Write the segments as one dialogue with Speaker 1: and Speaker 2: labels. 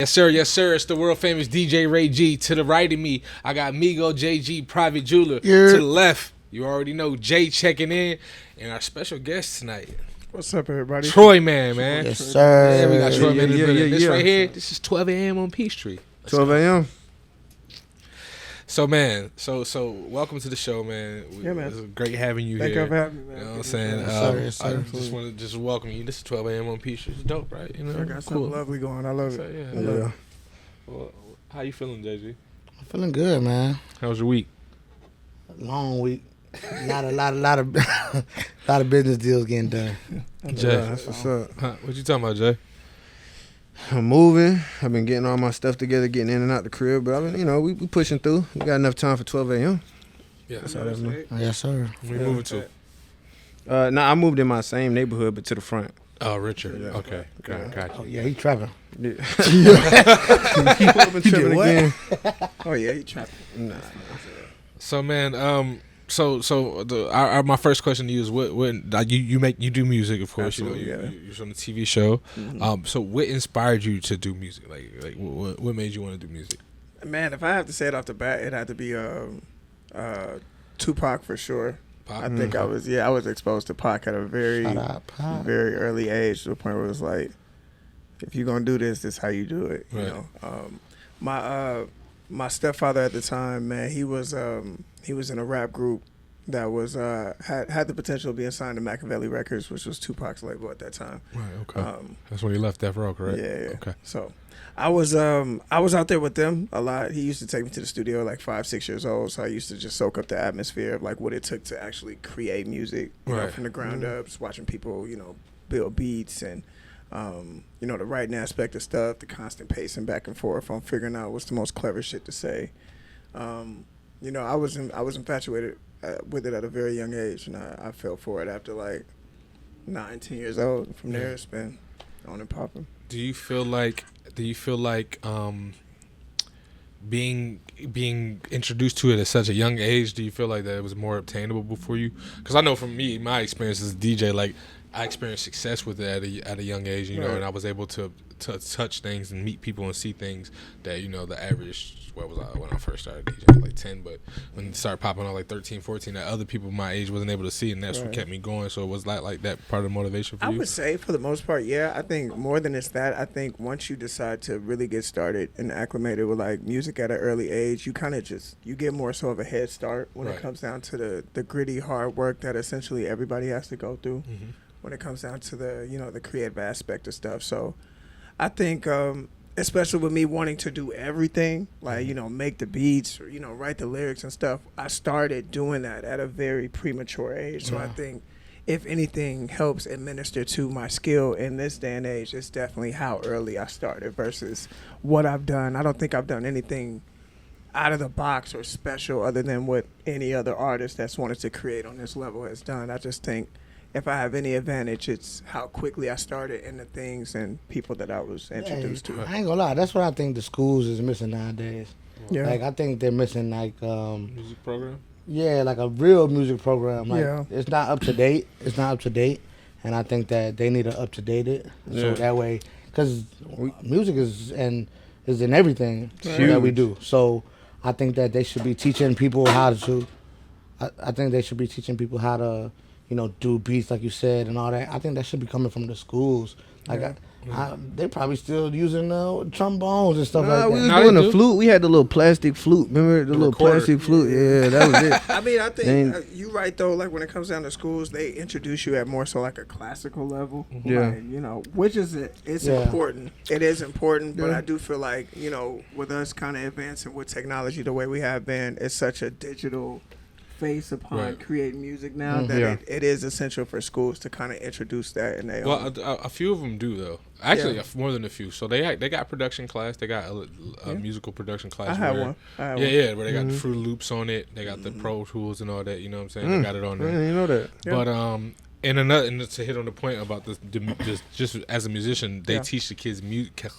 Speaker 1: Yes, sir. Yes, sir. It's the world famous DJ Ray G. To the right of me, I got Migo JG, Private Jeweler.
Speaker 2: Yeah.
Speaker 1: To the left, you already know Jay checking in, and our special guest tonight,
Speaker 3: What's up, everybody?
Speaker 1: TROYMAN, man.
Speaker 2: Yes, sir.
Speaker 1: Yeah, we got TROYMAN in the building. This
Speaker 3: yeah.
Speaker 1: right here, this is 12 a.m. on Peachtree. Let's
Speaker 3: 12
Speaker 1: go.
Speaker 3: a.m.
Speaker 1: So, man, so welcome to the show, man.
Speaker 3: Yeah, man.
Speaker 1: It's great having you
Speaker 3: Thank
Speaker 1: here.
Speaker 3: you for having me, man.
Speaker 1: You know what I'm saying?
Speaker 2: Yes, sir.
Speaker 1: I just want to welcome you. This is 12 a.m. on Peachtree. It's dope, right? You know,
Speaker 3: I got something lovely going. I love
Speaker 1: So,
Speaker 3: it.
Speaker 1: yeah.
Speaker 3: I love it.
Speaker 1: Well, how you feeling, JG?
Speaker 2: I'm feeling good, man.
Speaker 1: How was your week?
Speaker 2: Long week. Not a lot of lot of business deals getting done.
Speaker 1: Jay.
Speaker 3: That's what's up.
Speaker 1: Huh, what you talking about, Jay?
Speaker 3: I'm moving. I've been getting all my stuff together, getting in and out the crib. But I've been, we pushing through. We got enough time for 12 a.m.
Speaker 1: Yeah.
Speaker 3: That's all that means.
Speaker 2: Yes, sir.
Speaker 1: We moving to?
Speaker 3: I moved in my same neighborhood, but to the front.
Speaker 1: Oh, Richard.
Speaker 3: Yeah.
Speaker 1: Okay. Got
Speaker 2: Oh
Speaker 1: you.
Speaker 2: yeah, he trapping.
Speaker 3: Yeah. I've been tripping
Speaker 2: what?
Speaker 3: again.
Speaker 4: Oh yeah, he trapped.
Speaker 3: Nah.
Speaker 1: So, man, my first question to you is what like you do music, of course.
Speaker 3: Absolutely,
Speaker 1: You're on the TV show.
Speaker 4: Mm-hmm.
Speaker 1: So what inspired you to do music? Like what made you want to do music?
Speaker 4: Man, if I have to say it off the bat, it had to be Tupac for sure.
Speaker 1: Pac?
Speaker 4: I think I was exposed to Pac at a very
Speaker 2: Shout out, Pop.
Speaker 4: very early age, to the point where it was like, if you're gonna do this is how you do it. You
Speaker 1: Right.
Speaker 4: know, my stepfather at the time, man, he was in a rap group that was had the potential of being signed to Machiavelli Records, which was Tupac's label at that time.
Speaker 1: Right. Okay.
Speaker 4: Um,
Speaker 1: That's when you left Death Row, correct?
Speaker 4: Yeah.
Speaker 1: Okay.
Speaker 4: So I was out there with them a lot. He used to take me to the studio like 5-6 years old. So I used to just soak up the atmosphere of like what it took to actually create music, you know,
Speaker 1: Right.
Speaker 4: from the ground up. Just watching people, build beats and the writing aspect of stuff, the constant pacing back and forth on figuring out what's the most clever shit to say. I was infatuated with it at a very young age, and I fell for it after like 9-10 years old. From there, it's been on and popping.
Speaker 1: Do you feel like being introduced to it at such a young age, do you feel like that it was more obtainable for you? Because I know from me, my experience as a DJ, like I experienced success with it at a young age, you know,
Speaker 4: Right.
Speaker 1: and I was able to touch things and meet people and see things that, the average, what was I when I first started DJing, like 10, but when it started popping on like 13, 14, that other people my age wasn't able to see, and that's what
Speaker 4: Right.
Speaker 1: kept me going. So it was like that part of the motivation for
Speaker 4: I
Speaker 1: you?
Speaker 4: would say for the most part, yeah. I think more than it's that, I think once you decide to really get started and acclimated with like music at an early age, you kind of you get more so of a head start when
Speaker 1: Right.
Speaker 4: it comes down to the gritty hard work that essentially everybody has to go through
Speaker 1: Mhm.
Speaker 4: when it comes down to the creative aspect of stuff. So I think especially with me wanting to do everything, like, make the beats or, write the lyrics and stuff, I started doing that at a very premature age. So I
Speaker 1: Wow.
Speaker 4: think if anything helps administer to my skill in this day and age, it's definitely how early I started versus what I've done. I don't think I've done anything out of the box or special other than what any other artist that's wanted to create on this level has done. I just think if I have any advantage, it's how quickly I started and the things and people that I was introduced to.
Speaker 2: I ain't gonna lie. That's what I think the schools is missing nowadays.
Speaker 4: Yeah.
Speaker 2: Like I think they're missing like
Speaker 1: Music program?
Speaker 2: like a real music program. Like
Speaker 4: Yeah.
Speaker 2: it's not up to date. It's not up to date, and I think that they need to up to date it so
Speaker 3: Yeah.
Speaker 2: that way, because music is in everything
Speaker 3: Right.
Speaker 2: that we do. So I think that they should be teaching people how to. I think they should be teaching people how to, do beats like you said and all that. I think that should be coming from the schools. Like
Speaker 4: Yeah.
Speaker 2: they probably still using trombones and stuff
Speaker 3: Nah,
Speaker 2: like
Speaker 3: we
Speaker 2: that.
Speaker 3: was
Speaker 1: Nah,
Speaker 3: doing
Speaker 1: they
Speaker 3: a
Speaker 1: do.
Speaker 3: flute. We had the little plastic flute. Remember the little
Speaker 1: recorder.
Speaker 3: plastic flute? Yeah, that was it.
Speaker 4: I mean, I think
Speaker 3: They-
Speaker 4: you're right though. Like when it comes down to schools, they introduce you at more so like a classical level.
Speaker 3: Yeah.
Speaker 4: Like, which is it's
Speaker 2: Yeah.
Speaker 4: important. It is important, but
Speaker 3: Yeah.
Speaker 4: I do feel like with us kind of advancing with technology the way we have been, it's such a digital face upon
Speaker 1: Right.
Speaker 4: creating music now that
Speaker 3: Yeah.
Speaker 4: it is essential for schools to kind of introduce that. And they
Speaker 1: Well, a few of them do though. Actually,
Speaker 4: Yeah.
Speaker 1: more than a few. So they got production class. They got a
Speaker 4: Yeah.
Speaker 1: musical production class.
Speaker 4: I had
Speaker 1: where-
Speaker 4: one. I had
Speaker 1: Yeah,
Speaker 4: one.
Speaker 1: yeah, where they got the
Speaker 3: Mhm.
Speaker 1: Fruit Loops on it. They got the Pro Tools and all that. You know what I'm saying?
Speaker 3: Mm.
Speaker 1: They got it on
Speaker 3: I
Speaker 1: there.
Speaker 3: didn't know that.
Speaker 4: Yeah.
Speaker 1: But and to hit on the point about just as a musician, they
Speaker 4: Yeah.
Speaker 1: teach the kids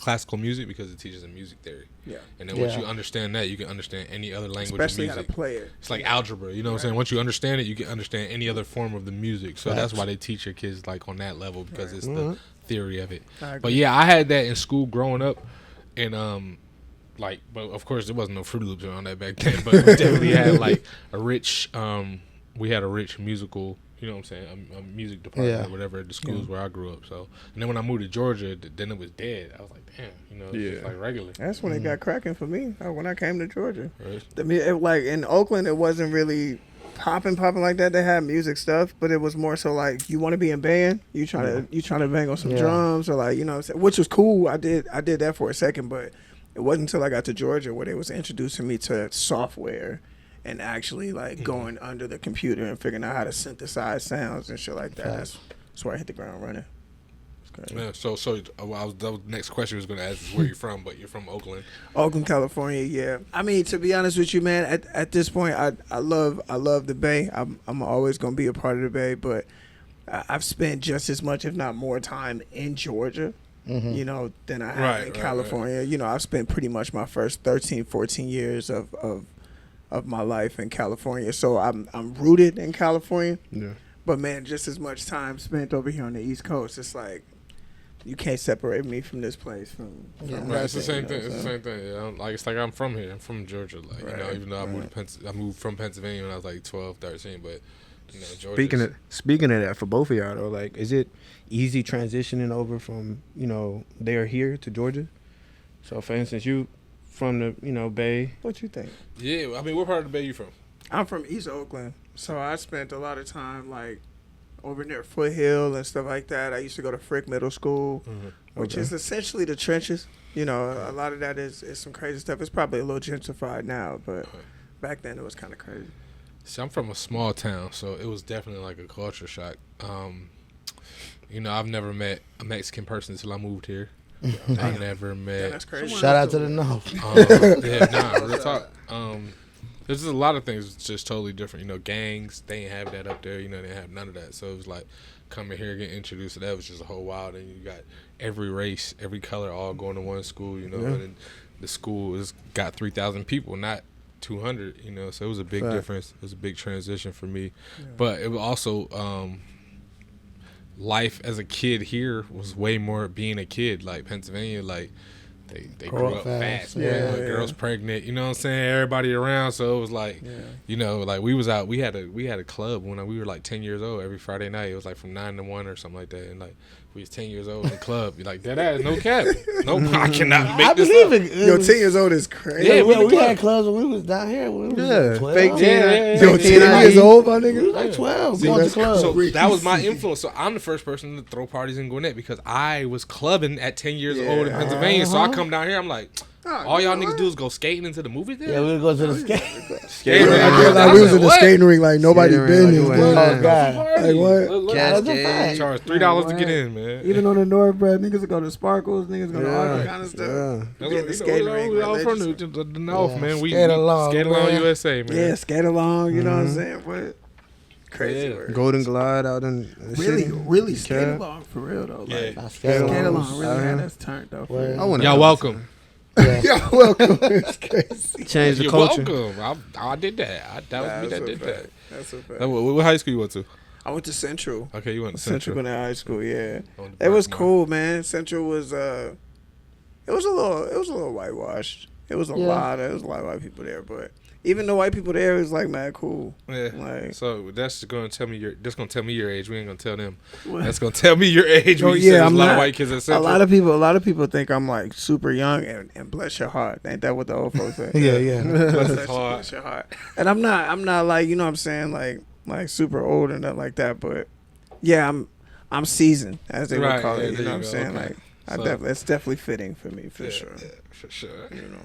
Speaker 1: classical music because it teaches them music theory.
Speaker 4: Yeah.
Speaker 1: And then once
Speaker 2: Yeah.
Speaker 1: you understand that, you can understand any other language
Speaker 4: Especially
Speaker 1: of
Speaker 4: how to
Speaker 1: music.
Speaker 4: play it.
Speaker 1: It's like algebra, you know what I'm saying? Once you understand it, you can understand any other form of the music. So that's
Speaker 2: Facts.
Speaker 1: why they teach your kids like on that level because
Speaker 4: Right.
Speaker 1: it's
Speaker 3: Mhm.
Speaker 1: the theory of it.
Speaker 4: I agree.
Speaker 1: But yeah, I had that in school growing up. and like, but of course there wasn't no Fruit Loops around that back then, but we definitely had like a rich we had a rich musical, you know what I'm saying, a music department or whatever at the schools where I grew up. So, and then when I moved to Georgia, then it was dead. I was like, damn, you know, it's just like regular.
Speaker 4: That's when it got cracking for me. When I came to Georgia,
Speaker 1: Right.
Speaker 4: I mean, like in Oakland, it wasn't really popping like that. They had music stuff, but it was more so like, you want to be in band, you trying to bang on some drums, or like, you know what I'm saying, which was cool. I did that for a second, but it wasn't until I got to Georgia where they was introducing me to software and actually like going under the computer and figuring out how to synthesize sounds and shit like that. That's where I hit the ground running.
Speaker 1: Yeah, so that was the next question I was going to ask is where you're from, but you're from Oakland.
Speaker 4: Oakland, California. Yeah, I mean, to be honest with you, man, at this point, I love the Bay. I'm always gonna be a part of the Bay, but I've spent just as much, if not more, time in Georgia, you know, than I have in California. Right. You know, I've spent pretty much my first 13, 14 years of my life in California, so I'm rooted in California. Yeah. But man, just as much time spent over here on the East Coast, it's like, you can't separate me from this place.
Speaker 1: Right, it's the same thing. It's the same thing. Yeah, like it's like I'm from here. I'm from Georgia. Like you know, even though I moved from Pennsylvania when I was like 12, 13, but you know, Georgia.
Speaker 3: Speaking of that, for both of y'all though, like, is it easy transitioning over from, you know, there here to Georgia? So for instance, you from the, you know, Bay.
Speaker 4: What you think?
Speaker 1: Yeah, I mean, what part of the Bay you from?
Speaker 4: I'm from East Oakland, so I spent a lot of time like over near Foothill and stuff like that. I used to go to Frick Middle School, which is essentially the trenches. You know, a lot of that is some crazy stuff. It's probably a little gentrified now, but back then it was kind of crazy.
Speaker 1: See, I'm from a small town, so it was definitely like a culture shock. You know, I've never met a Mexican person until I moved here. I never met.
Speaker 4: Yeah, that's crazy.
Speaker 2: Shout out to the North.
Speaker 1: Real talk. There's just a lot of things just totally different. You know, gangs, they ain't have that up there. You know, they didn't have none of that. So it was like coming here, getting introduced to that was just a whole wild. And you got every race, every color all going to one school, you know. And then the school has got 3,000 people, not 200, you know. So it was a big difference. It was a big transition for me. Yeah. But it was also life as a kid here was way more being a kid. Like Pennsylvania, like, They grew up fast, man. Girls pregnant, you know what I'm saying? Everybody around, so it was like, you know, like we was out. We had a club when we were like 10 years old. Every Friday night, it was like from 9 to 1 or something like that. And like we was 10 years old in the club. You're like, that ass, no cap, no, I cannot make this up.
Speaker 4: Yo, 10 years old is crazy.
Speaker 2: Yeah, we had clubs when we was down here. When we was 12.
Speaker 3: Fake 10.
Speaker 4: Yo, 10 years old, my nigga.
Speaker 2: We was like 12. Going to clubs.
Speaker 1: So that was my influence. So I'm the first person to throw parties in Gwinnett because I was clubbing at 10 years old in Pennsylvania. So I come down here, I'm like, all y'all niggas do is go skating into the movie theater?
Speaker 2: Yeah, we would go to the skate.
Speaker 4: I feel like we was in the skating ring like nobody been in.
Speaker 2: Oh, God.
Speaker 4: Like what?
Speaker 1: Charge $3 to get in, man.
Speaker 4: Even on the North, bro, niggas go to Sparkles, niggas go to all that kind of stuff.
Speaker 1: That's what the skating ring. We all from the North, man. We
Speaker 2: skate along
Speaker 1: USA, man.
Speaker 4: Yeah, skate along, you know what I'm saying? What? Crazy word.
Speaker 3: Golden Glide out in the city.
Speaker 4: Really skate along for real though. Like, skate along really had us turned though.
Speaker 1: Y'all welcome.
Speaker 4: Y'all welcome. It's crazy.
Speaker 3: Change the culture.
Speaker 1: Welcome. I did that. That was me that did that.
Speaker 4: That's a fact.
Speaker 1: What high school you went to?
Speaker 4: I went to Central.
Speaker 1: Okay, you went to Central.
Speaker 4: Central High School, yeah. It was cool, man. Central was it was a little whitewashed. It was a lot of white people there, but even the white people there was like mad cool.
Speaker 1: Yeah.
Speaker 4: Like,
Speaker 1: so that's gonna tell me your age. We ain't gonna tell them. That's gonna tell me your age. When you say
Speaker 4: I'm
Speaker 1: a lot of white kids at Central.
Speaker 4: A lot of people think I'm like super young and bless your heart. Ain't that what the old folks say?
Speaker 2: Yeah.
Speaker 4: Bless your heart. And I'm not like, you know what I'm saying, like super old and nothing like that, but yeah, I'm seasoned, as they would call it. You know what I'm saying? Okay. Like it's definitely fitting for me for sure.
Speaker 1: Yeah, for sure.
Speaker 4: You know.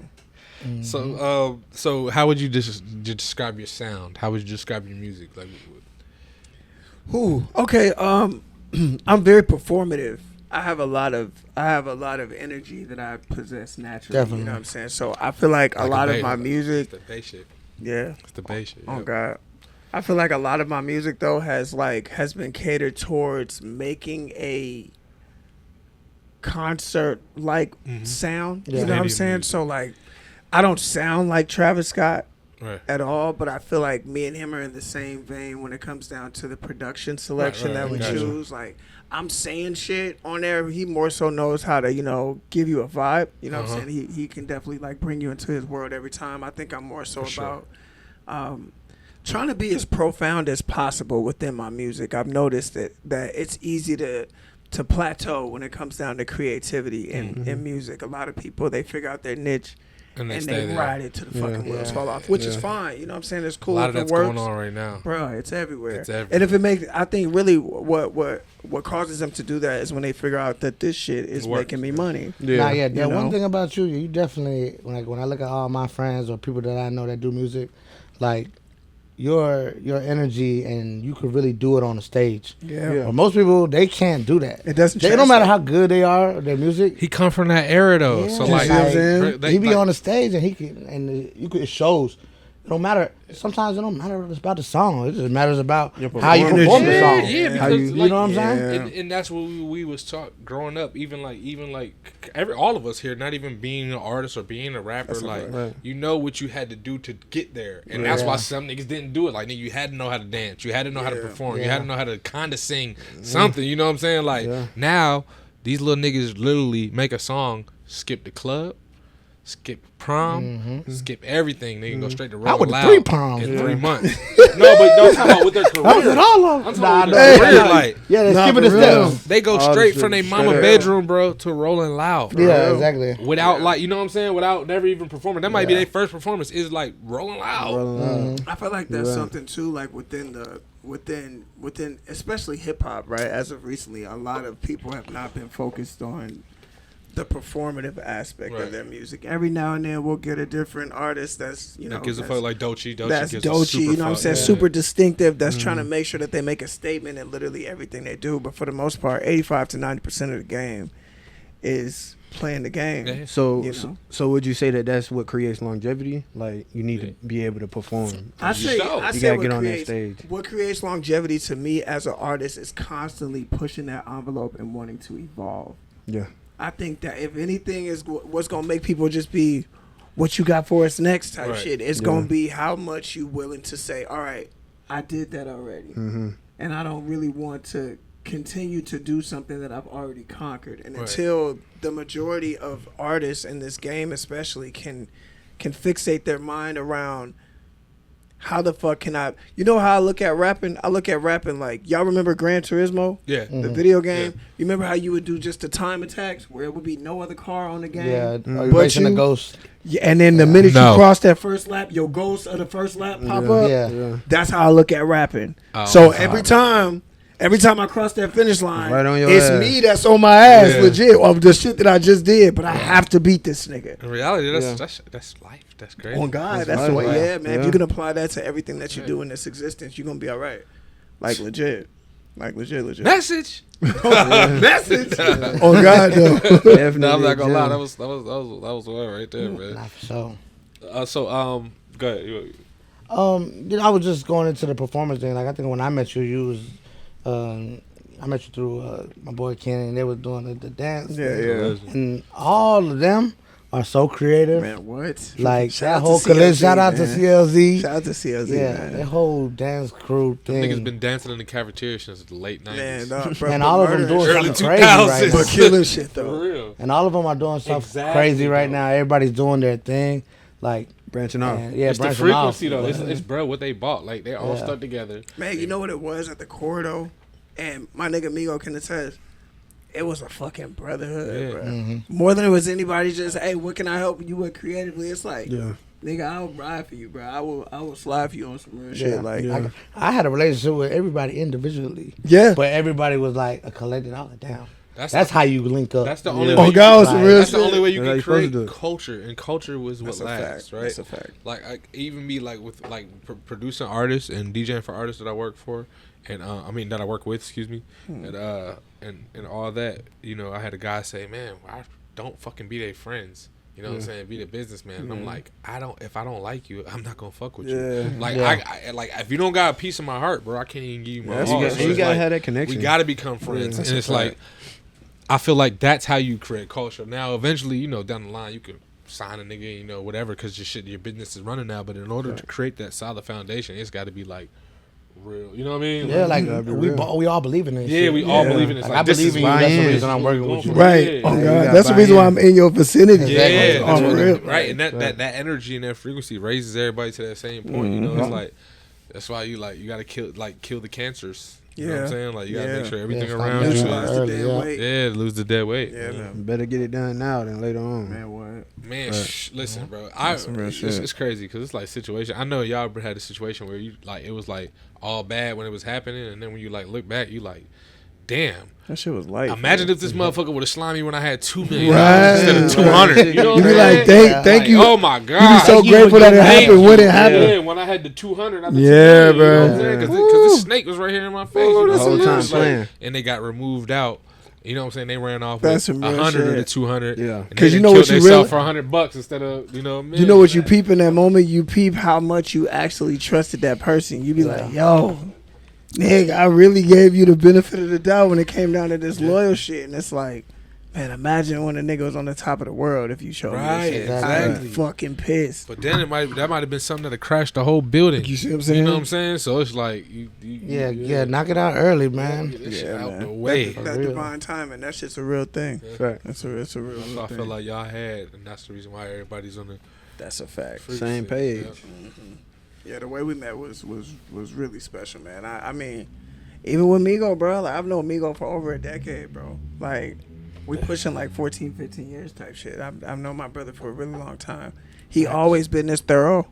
Speaker 1: Mm-hmm. So how would you describe your sound? How would you describe your music? Like,
Speaker 4: okay. I'm very performative. I have a lot of energy that I possess naturally.
Speaker 2: Definitely.
Speaker 4: You know what I'm saying? So I feel like a lot of my music.
Speaker 1: It's the bass shit.
Speaker 4: Yeah.
Speaker 1: It's the bass shit.
Speaker 4: Oh God. I feel like a lot of my music though has been catered towards making a concert like sound.
Speaker 2: Yeah.
Speaker 4: You know what I'm saying? So like, I don't sound like Travis Scott at all, but I feel like me and him are in the same vein when it comes down to the production selection that we choose. Like, I'm saying shit on there. He more so knows how to, give you a vibe. You know what I'm saying? He can definitely like bring you into his world every time. I think I'm more so about trying to be as profound as possible within my music. I've noticed that it's easy to plateau when it comes down to creativity in music. A lot of people, they figure out their niche and they ride it to the fucking wheels fall off, which is fine. You know what I'm saying? It's cool.
Speaker 1: A lot of
Speaker 4: if
Speaker 1: that's
Speaker 4: it works,
Speaker 1: going on right now,
Speaker 4: bro. It's everywhere.
Speaker 1: It's everywhere.
Speaker 4: And if it makes, I think really what causes them to do that is when they figure out that this shit is making me money.
Speaker 2: Yeah. One thing about you definitely, when I look at all my friends or people that I know that do music, like your energy, and you could really do it on the stage. But most people, they can't do that.
Speaker 4: It doesn't.
Speaker 2: They don't matter how good they are, their music.
Speaker 1: He come from that era though, so like,
Speaker 2: he be on the stage and it shows. It don't matter. Sometimes it don't matter what it's about the song. It just matters about how you perform the song.
Speaker 1: Yeah, because,
Speaker 2: how you know what I'm saying?
Speaker 1: And that's what we was taught growing up. Even like all of us here, not even being an artist or being a rapper, you know what you had to do to get there, and that's why some niggas didn't do it. Like, nigga, you had to know how to dance, you had to know how to perform, you had to know how to kind of sing something. You know what I'm saying? Like now, these little niggas literally make a song, skip the club, skip prom, skip everything. They can go straight to Rolling Loud
Speaker 2: 3 proms
Speaker 1: in 3 months. No, but don't talk about with their career.
Speaker 2: I was at all of them.
Speaker 1: I'm talking about their career. Like,
Speaker 2: they skipping the steps.
Speaker 1: they go straight from their mama bedroom, bro, to Rolling Loud.
Speaker 2: Yeah, exactly.
Speaker 1: Without like, you know what I'm saying? Without never even performing. That might be their first performance. Is like Rolling Loud.
Speaker 4: I feel like that's something too. Like within especially hip hop, right? As of recently, a lot of people have not been focused on the performative aspect of their music. Every now and then we'll get a different artist that's,
Speaker 1: that gives a fuck like Doechii.
Speaker 4: That's Doechii, you know what I'm saying? Super distinctive, that's trying to make sure that they make a statement in literally everything they do. But for the most part, 85 to 90% of the game is playing the game.
Speaker 1: Yeah.
Speaker 3: So would you say that that's what creates longevity? Like, you need to be able to perform.
Speaker 4: I say
Speaker 3: you gotta get on that stage.
Speaker 4: What creates longevity to me as an artist is constantly pushing that envelope and wanting to evolve.
Speaker 3: Yeah.
Speaker 4: I think that if anything is what's going to make people just be what you got for us next type shit, it's going to be how much you willing to say, all right, I did that already. And I don't really want to continue to do something that I've already conquered. And until the majority of artists in this game especially can fixate their mind around how the fuck can I... You know how I look at rapping? I look at rapping like... Y'all remember Gran Turismo?
Speaker 1: Yeah.
Speaker 4: The video game? Yeah. You remember how you would do just the time attacks where it would be no other car on the game?
Speaker 2: Yeah. But racing the ghost.
Speaker 4: Yeah, and then the minute you cross that first lap, your ghost of the first lap pop up. Yeah. That's how I look at rapping. So every time I cross that finish line, it's me that's on my ass, legit, of the shit that I just did. But I have to beat this nigga.
Speaker 1: In reality, that's life. That's crazy.
Speaker 4: On God, that's the way. Yeah, man. If you can apply that to everything that you do in this existence, you're gonna be all right. Like legit.
Speaker 1: Message.
Speaker 4: Message. On God, though.
Speaker 1: No, I'm not gonna lie. That was one right there, man.
Speaker 2: Not for sure.
Speaker 1: Go ahead.
Speaker 2: I was just going into the performance thing. Like, I think when I met you was. I met you through my boy Kenny, and they were doing the dance.
Speaker 4: Yeah.
Speaker 2: And all of them are so creative.
Speaker 4: Man, what?
Speaker 2: Like, that whole collision. Shout out to CLZ.
Speaker 4: Shout out to CLZ, man.
Speaker 2: That whole dance crew thing.
Speaker 1: Niggas been dancing in the cafeteria since the late 90s.
Speaker 2: Man, and all of them doing
Speaker 1: early
Speaker 2: something crazy right now.
Speaker 4: But killing shit, though.
Speaker 1: For real.
Speaker 2: And all of them are doing stuff crazy right now. Everybody's doing their thing. Like,
Speaker 3: branching off.
Speaker 1: It's the frequency, though. It's bro, what they bought. Like, they all stuck together.
Speaker 4: Man, you know what it was at the core, though? And my nigga Migo can attest. It was a fucking brotherhood, bro. More than it was anybody just, hey, what can I help you with creatively? It's like, nigga, I'll ride for you, bro. I will slide for you on some real shit. Like,
Speaker 2: I had a relationship with everybody individually.
Speaker 4: Yeah.
Speaker 2: But everybody was like a collective. I was like, damn. That's how you link up.
Speaker 1: That's the only way. That's the only way you can create culture, and culture was what lasts, right?
Speaker 4: That's a fact.
Speaker 1: Like even me, like with like producing artists and DJing for artists that I work for, and that I work with, excuse me, and all that. You know, I had a guy say, "Man, I don't fucking be their friends." You know what I'm saying? Be the businessman. And I'm like, if I don't like you, I'm not gonna fuck with you. Like I like if you don't got a piece of my heart, bro, I can't even give you my all.
Speaker 3: You gotta have that connection.
Speaker 1: We gotta become friends. And it's like, I feel like that's how you create culture. Now, eventually, you know, down the line, you can sign a nigga, you know, whatever, because your business is running now. But in order to create that solid foundation, it's got to be like real. You know what I mean?
Speaker 2: Yeah, like we all believe in this.
Speaker 1: Yeah,
Speaker 2: shit.
Speaker 1: we all believe in this.
Speaker 2: Like,
Speaker 1: Like,
Speaker 2: I
Speaker 1: this
Speaker 2: believe
Speaker 1: is
Speaker 2: in you.
Speaker 1: why
Speaker 2: That's the
Speaker 1: I
Speaker 2: reason I'm working with you.
Speaker 4: Right.
Speaker 1: Yeah.
Speaker 4: Oh
Speaker 3: You
Speaker 4: God,
Speaker 3: gotta
Speaker 4: that's the
Speaker 3: buy
Speaker 4: reason why
Speaker 3: in.
Speaker 4: I'm in your vicinity.
Speaker 1: Yeah,
Speaker 2: Exactly.
Speaker 1: that's
Speaker 4: On
Speaker 1: what
Speaker 4: real.
Speaker 1: right, and that energy and that frequency raises everybody to that same point. You know, it's like that's why you gotta kill the cancers. You know what I'm saying? Like, you gotta make sure everything
Speaker 2: stop
Speaker 1: around
Speaker 2: losing
Speaker 1: you
Speaker 2: it
Speaker 1: is,
Speaker 2: early,
Speaker 1: lose the dead weight.
Speaker 4: Yeah, man.
Speaker 3: Better get it done now than later on.
Speaker 4: Man, what?
Speaker 1: Man, listen, bro.
Speaker 4: Some real shit.
Speaker 1: It's crazy because it's like situation. I know y'all had a situation where you like it was like all bad when it was happening, and then when you like look back, you like, damn.
Speaker 4: That shit was light.
Speaker 1: Imagine if this motherfucker would have slimed me when I had $2 million
Speaker 4: Right.
Speaker 1: instead of 200. You know what
Speaker 4: You
Speaker 1: I'm
Speaker 4: be like,
Speaker 1: saying?
Speaker 4: thank you.
Speaker 1: Oh my god!
Speaker 4: You be so grateful that it happened when it happened.
Speaker 1: Yeah, when I had the 200, I
Speaker 4: Yeah,
Speaker 1: bro. Because
Speaker 4: bro.
Speaker 1: this snake was right here in my face.
Speaker 3: The whole time
Speaker 1: Like,
Speaker 3: playing.
Speaker 1: and they got removed out. You know what I'm saying? They ran off
Speaker 4: That's
Speaker 1: with
Speaker 4: some real
Speaker 1: 100 of the
Speaker 4: shit.
Speaker 1: 200.
Speaker 3: Yeah.
Speaker 1: Because
Speaker 4: you know what you really
Speaker 1: for $100 instead of
Speaker 4: You know what you peep in that moment? You peep how much you actually trusted that person. You be like, yo, nigga, I really gave you the benefit of the doubt when it came down to this loyal shit. And it's like, man, imagine when a nigga was on the top of the world if you showed me
Speaker 1: Right,
Speaker 4: this shit.
Speaker 1: exactly.
Speaker 4: I'm fucking pissed.
Speaker 1: But then that might have been something that crashed the whole building.
Speaker 4: You see what I'm saying?
Speaker 1: You know what I'm saying? So it's like
Speaker 2: Yeah, knock it out early, man.
Speaker 1: Get this shit out
Speaker 4: man.
Speaker 1: the way.
Speaker 4: That
Speaker 2: real.
Speaker 4: divine timing, that shit's a real thing.
Speaker 3: Fact.
Speaker 4: It's a real
Speaker 1: That's what I
Speaker 4: thing.
Speaker 1: feel like y'all had, and that's the reason why everybody's on the
Speaker 4: That's a fact.
Speaker 3: Same page.
Speaker 4: Yeah, the way we met was really special, man. I mean, even with Migo, bro, like, I've known Migo for over a decade, bro. Like, we pushing like 14, 15 years type shit. I've known my brother for a really long time. He always been this thorough.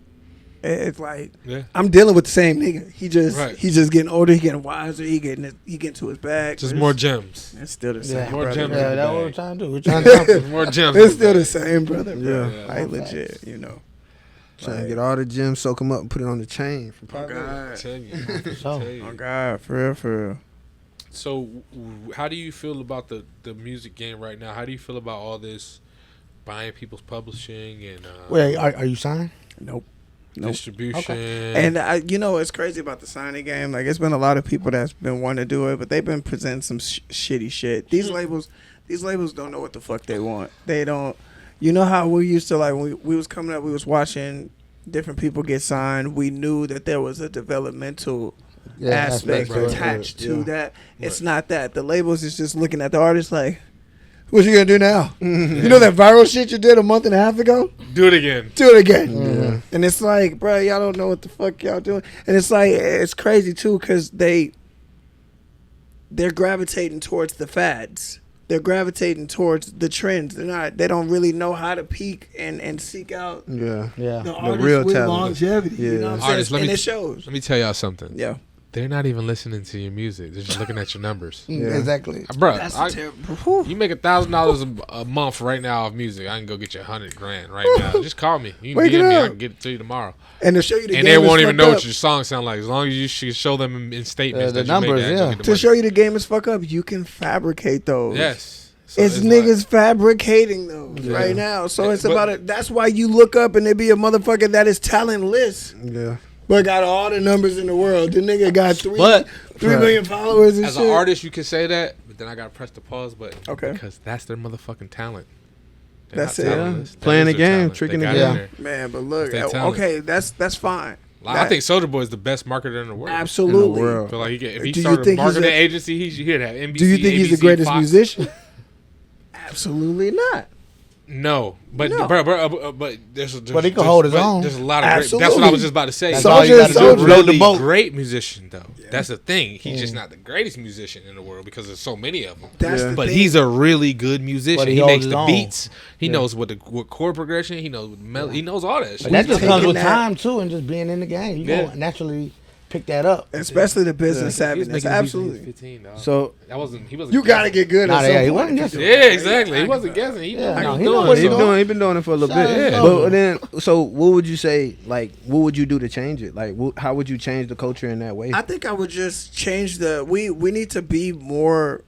Speaker 4: It's like, I'm dealing with the same nigga. He just getting older, he getting wiser, he getting to his bag.
Speaker 1: Just more gems.
Speaker 4: It's still the same,
Speaker 1: More
Speaker 4: brother.
Speaker 1: gems.
Speaker 2: Yeah, that's what we're trying to do. We're trying to do.
Speaker 1: More gems.
Speaker 4: It's still the same, brother. Bro.
Speaker 3: Yeah.
Speaker 4: Like, legit, you know.
Speaker 3: Trying to get all the gems, soak them up, and put it on the chain. For
Speaker 4: Oh, God.
Speaker 1: Tell you.
Speaker 2: So,
Speaker 4: Oh, God, for real.
Speaker 1: So, how do you feel about the music game right now? How do you feel about all this buying people's publishing and
Speaker 2: wait, are you signed?
Speaker 4: Nope.
Speaker 1: distribution?
Speaker 4: And you know what's crazy about the signing game? Like, it's been a lot of people that's been wanting to do it, but they've been presenting some shitty shit. These labels don't know what the fuck they want. They don't. You know how we used to, like, when we was coming up, we was watching different people get signed. We knew that there was a developmental aspect attached to that. It's not that. The labels is just looking at the artist like, what you gonna do now? You know that viral shit you did a month and a half ago?
Speaker 1: Do it again.
Speaker 4: Do it again. And it's like, bro, y'all don't know what the fuck y'all doing. And it's like, it's crazy too, because they're gravitating towards the fads. They're gravitating towards the trends. They don't really know how to peak and seek out
Speaker 3: Yeah.
Speaker 4: the artists
Speaker 3: real
Speaker 4: with
Speaker 3: talent.
Speaker 4: longevity. You know what I'm saying?
Speaker 1: Artists,
Speaker 4: And it shows.
Speaker 1: Let me tell y'all something.
Speaker 4: Yeah.
Speaker 1: They're not even listening to your music. They're just looking at your numbers.
Speaker 2: Exactly.
Speaker 1: Bro,
Speaker 4: That's terrible.
Speaker 1: you make $1,000 a month right now of music. I can go get you $100,000 right now. Just call me. You can
Speaker 4: Wake it
Speaker 1: DM me. I
Speaker 4: up.
Speaker 1: can get it to you tomorrow.
Speaker 4: And to show you the
Speaker 1: And
Speaker 4: game
Speaker 1: they
Speaker 4: is
Speaker 1: won't even
Speaker 4: fucked
Speaker 1: know
Speaker 4: up.
Speaker 1: what your song sound like. As long as you show them in statements
Speaker 2: The
Speaker 1: that
Speaker 2: numbers,
Speaker 1: you made that,
Speaker 2: yeah.
Speaker 1: you'll get the
Speaker 4: To
Speaker 1: money.
Speaker 4: show you the game is fucked up, you can fabricate those.
Speaker 1: Yes. So
Speaker 4: It's niggas fabricating those right now. So it's
Speaker 1: But-
Speaker 4: about it. That's why you look up and there be a motherfucker that is talentless,
Speaker 3: Yeah.
Speaker 4: but got all the numbers in the world. The nigga got 3
Speaker 1: But-
Speaker 4: million followers and
Speaker 1: As
Speaker 4: shit.
Speaker 1: an artist, you can say that, but then I gotta press the pause button.
Speaker 4: Okay.
Speaker 1: Because that's their motherfucking talent. They're
Speaker 4: That's
Speaker 1: not
Speaker 4: it.
Speaker 1: talentless. That
Speaker 3: Playing
Speaker 1: is
Speaker 3: the
Speaker 1: their
Speaker 3: game,
Speaker 1: talent.
Speaker 3: tricking
Speaker 1: They
Speaker 3: the
Speaker 1: got it
Speaker 3: game.
Speaker 1: in there.
Speaker 4: Man, but look,
Speaker 1: They talent.
Speaker 4: okay, that's fine.
Speaker 1: I think Soulja Boy is the best marketer in the world.
Speaker 4: Absolutely.
Speaker 3: world.
Speaker 1: I feel like if he
Speaker 4: Do you
Speaker 1: started a
Speaker 4: think he's
Speaker 1: marketing
Speaker 4: a-
Speaker 1: agency, he'd have NBC.
Speaker 4: Do you think he's the
Speaker 1: ABC,
Speaker 4: greatest
Speaker 1: Fox.
Speaker 4: musician? Absolutely not.
Speaker 1: No, but
Speaker 4: No.
Speaker 1: but there's
Speaker 2: But he can hold his own.
Speaker 1: There's a lot of great. That's what I
Speaker 4: Absolutely.
Speaker 1: was just about to say.
Speaker 2: That's
Speaker 1: He's
Speaker 2: all you gotta do.
Speaker 4: Soulja.
Speaker 2: Load the
Speaker 1: really
Speaker 2: boat.
Speaker 1: great musician though. That's the thing. He's just not the greatest musician in the world because there's so many of them.
Speaker 4: That's
Speaker 3: Yeah.
Speaker 4: the
Speaker 1: But
Speaker 4: thing.
Speaker 1: he's a really good musician.
Speaker 2: But he
Speaker 1: He
Speaker 2: holds
Speaker 1: makes
Speaker 2: his
Speaker 1: the
Speaker 2: own.
Speaker 1: beats. He knows what chord progression. He knows what melody. He knows all that shit.
Speaker 2: But that just
Speaker 4: taking
Speaker 2: comes with
Speaker 4: that-
Speaker 2: time too, and just being in the game. You
Speaker 1: Yeah.
Speaker 2: gonna naturally pick that up.
Speaker 4: especially the business
Speaker 1: He was
Speaker 4: savviness.
Speaker 1: making
Speaker 4: Absolutely.
Speaker 1: beats when he was 15, dog.
Speaker 3: So
Speaker 1: That wasn't. He wasn't.
Speaker 4: You gotta
Speaker 1: guessing.
Speaker 4: get good
Speaker 2: Nah,
Speaker 4: at
Speaker 2: yeah,
Speaker 4: some
Speaker 2: he
Speaker 4: point.
Speaker 2: wasn't guessing.
Speaker 1: Yeah, exactly. He wasn't guessing. He
Speaker 2: Yeah,
Speaker 1: knew
Speaker 2: no,
Speaker 1: what
Speaker 2: he
Speaker 1: he
Speaker 2: know
Speaker 1: was
Speaker 2: what
Speaker 3: he's
Speaker 2: he
Speaker 1: doing.
Speaker 3: been doing it for a little bit.
Speaker 2: Yeah.
Speaker 3: But then, so what would you say? Like, what would you do to change it? Like, how would you change the culture in that way?
Speaker 4: I think I would just change we need to be more.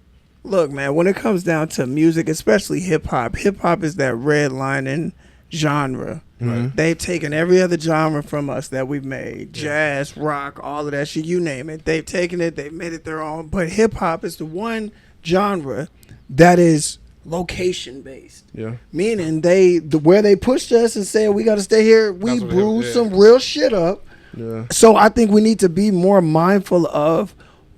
Speaker 4: Look, man, when it comes down to music, especially hip hop is that redlining genre. They've taken every other genre from us that we've made. Jazz, rock, all of that shit, you name it. They've taken it, they've made it their own. But hip hop is the one genre that is location based.
Speaker 3: Yeah.
Speaker 4: Meaning where they pushed us and said we got to stay here, we
Speaker 1: That's what
Speaker 4: blew
Speaker 1: yeah.
Speaker 4: some real shit up.
Speaker 3: Yeah.
Speaker 4: So I think we need to be more mindful of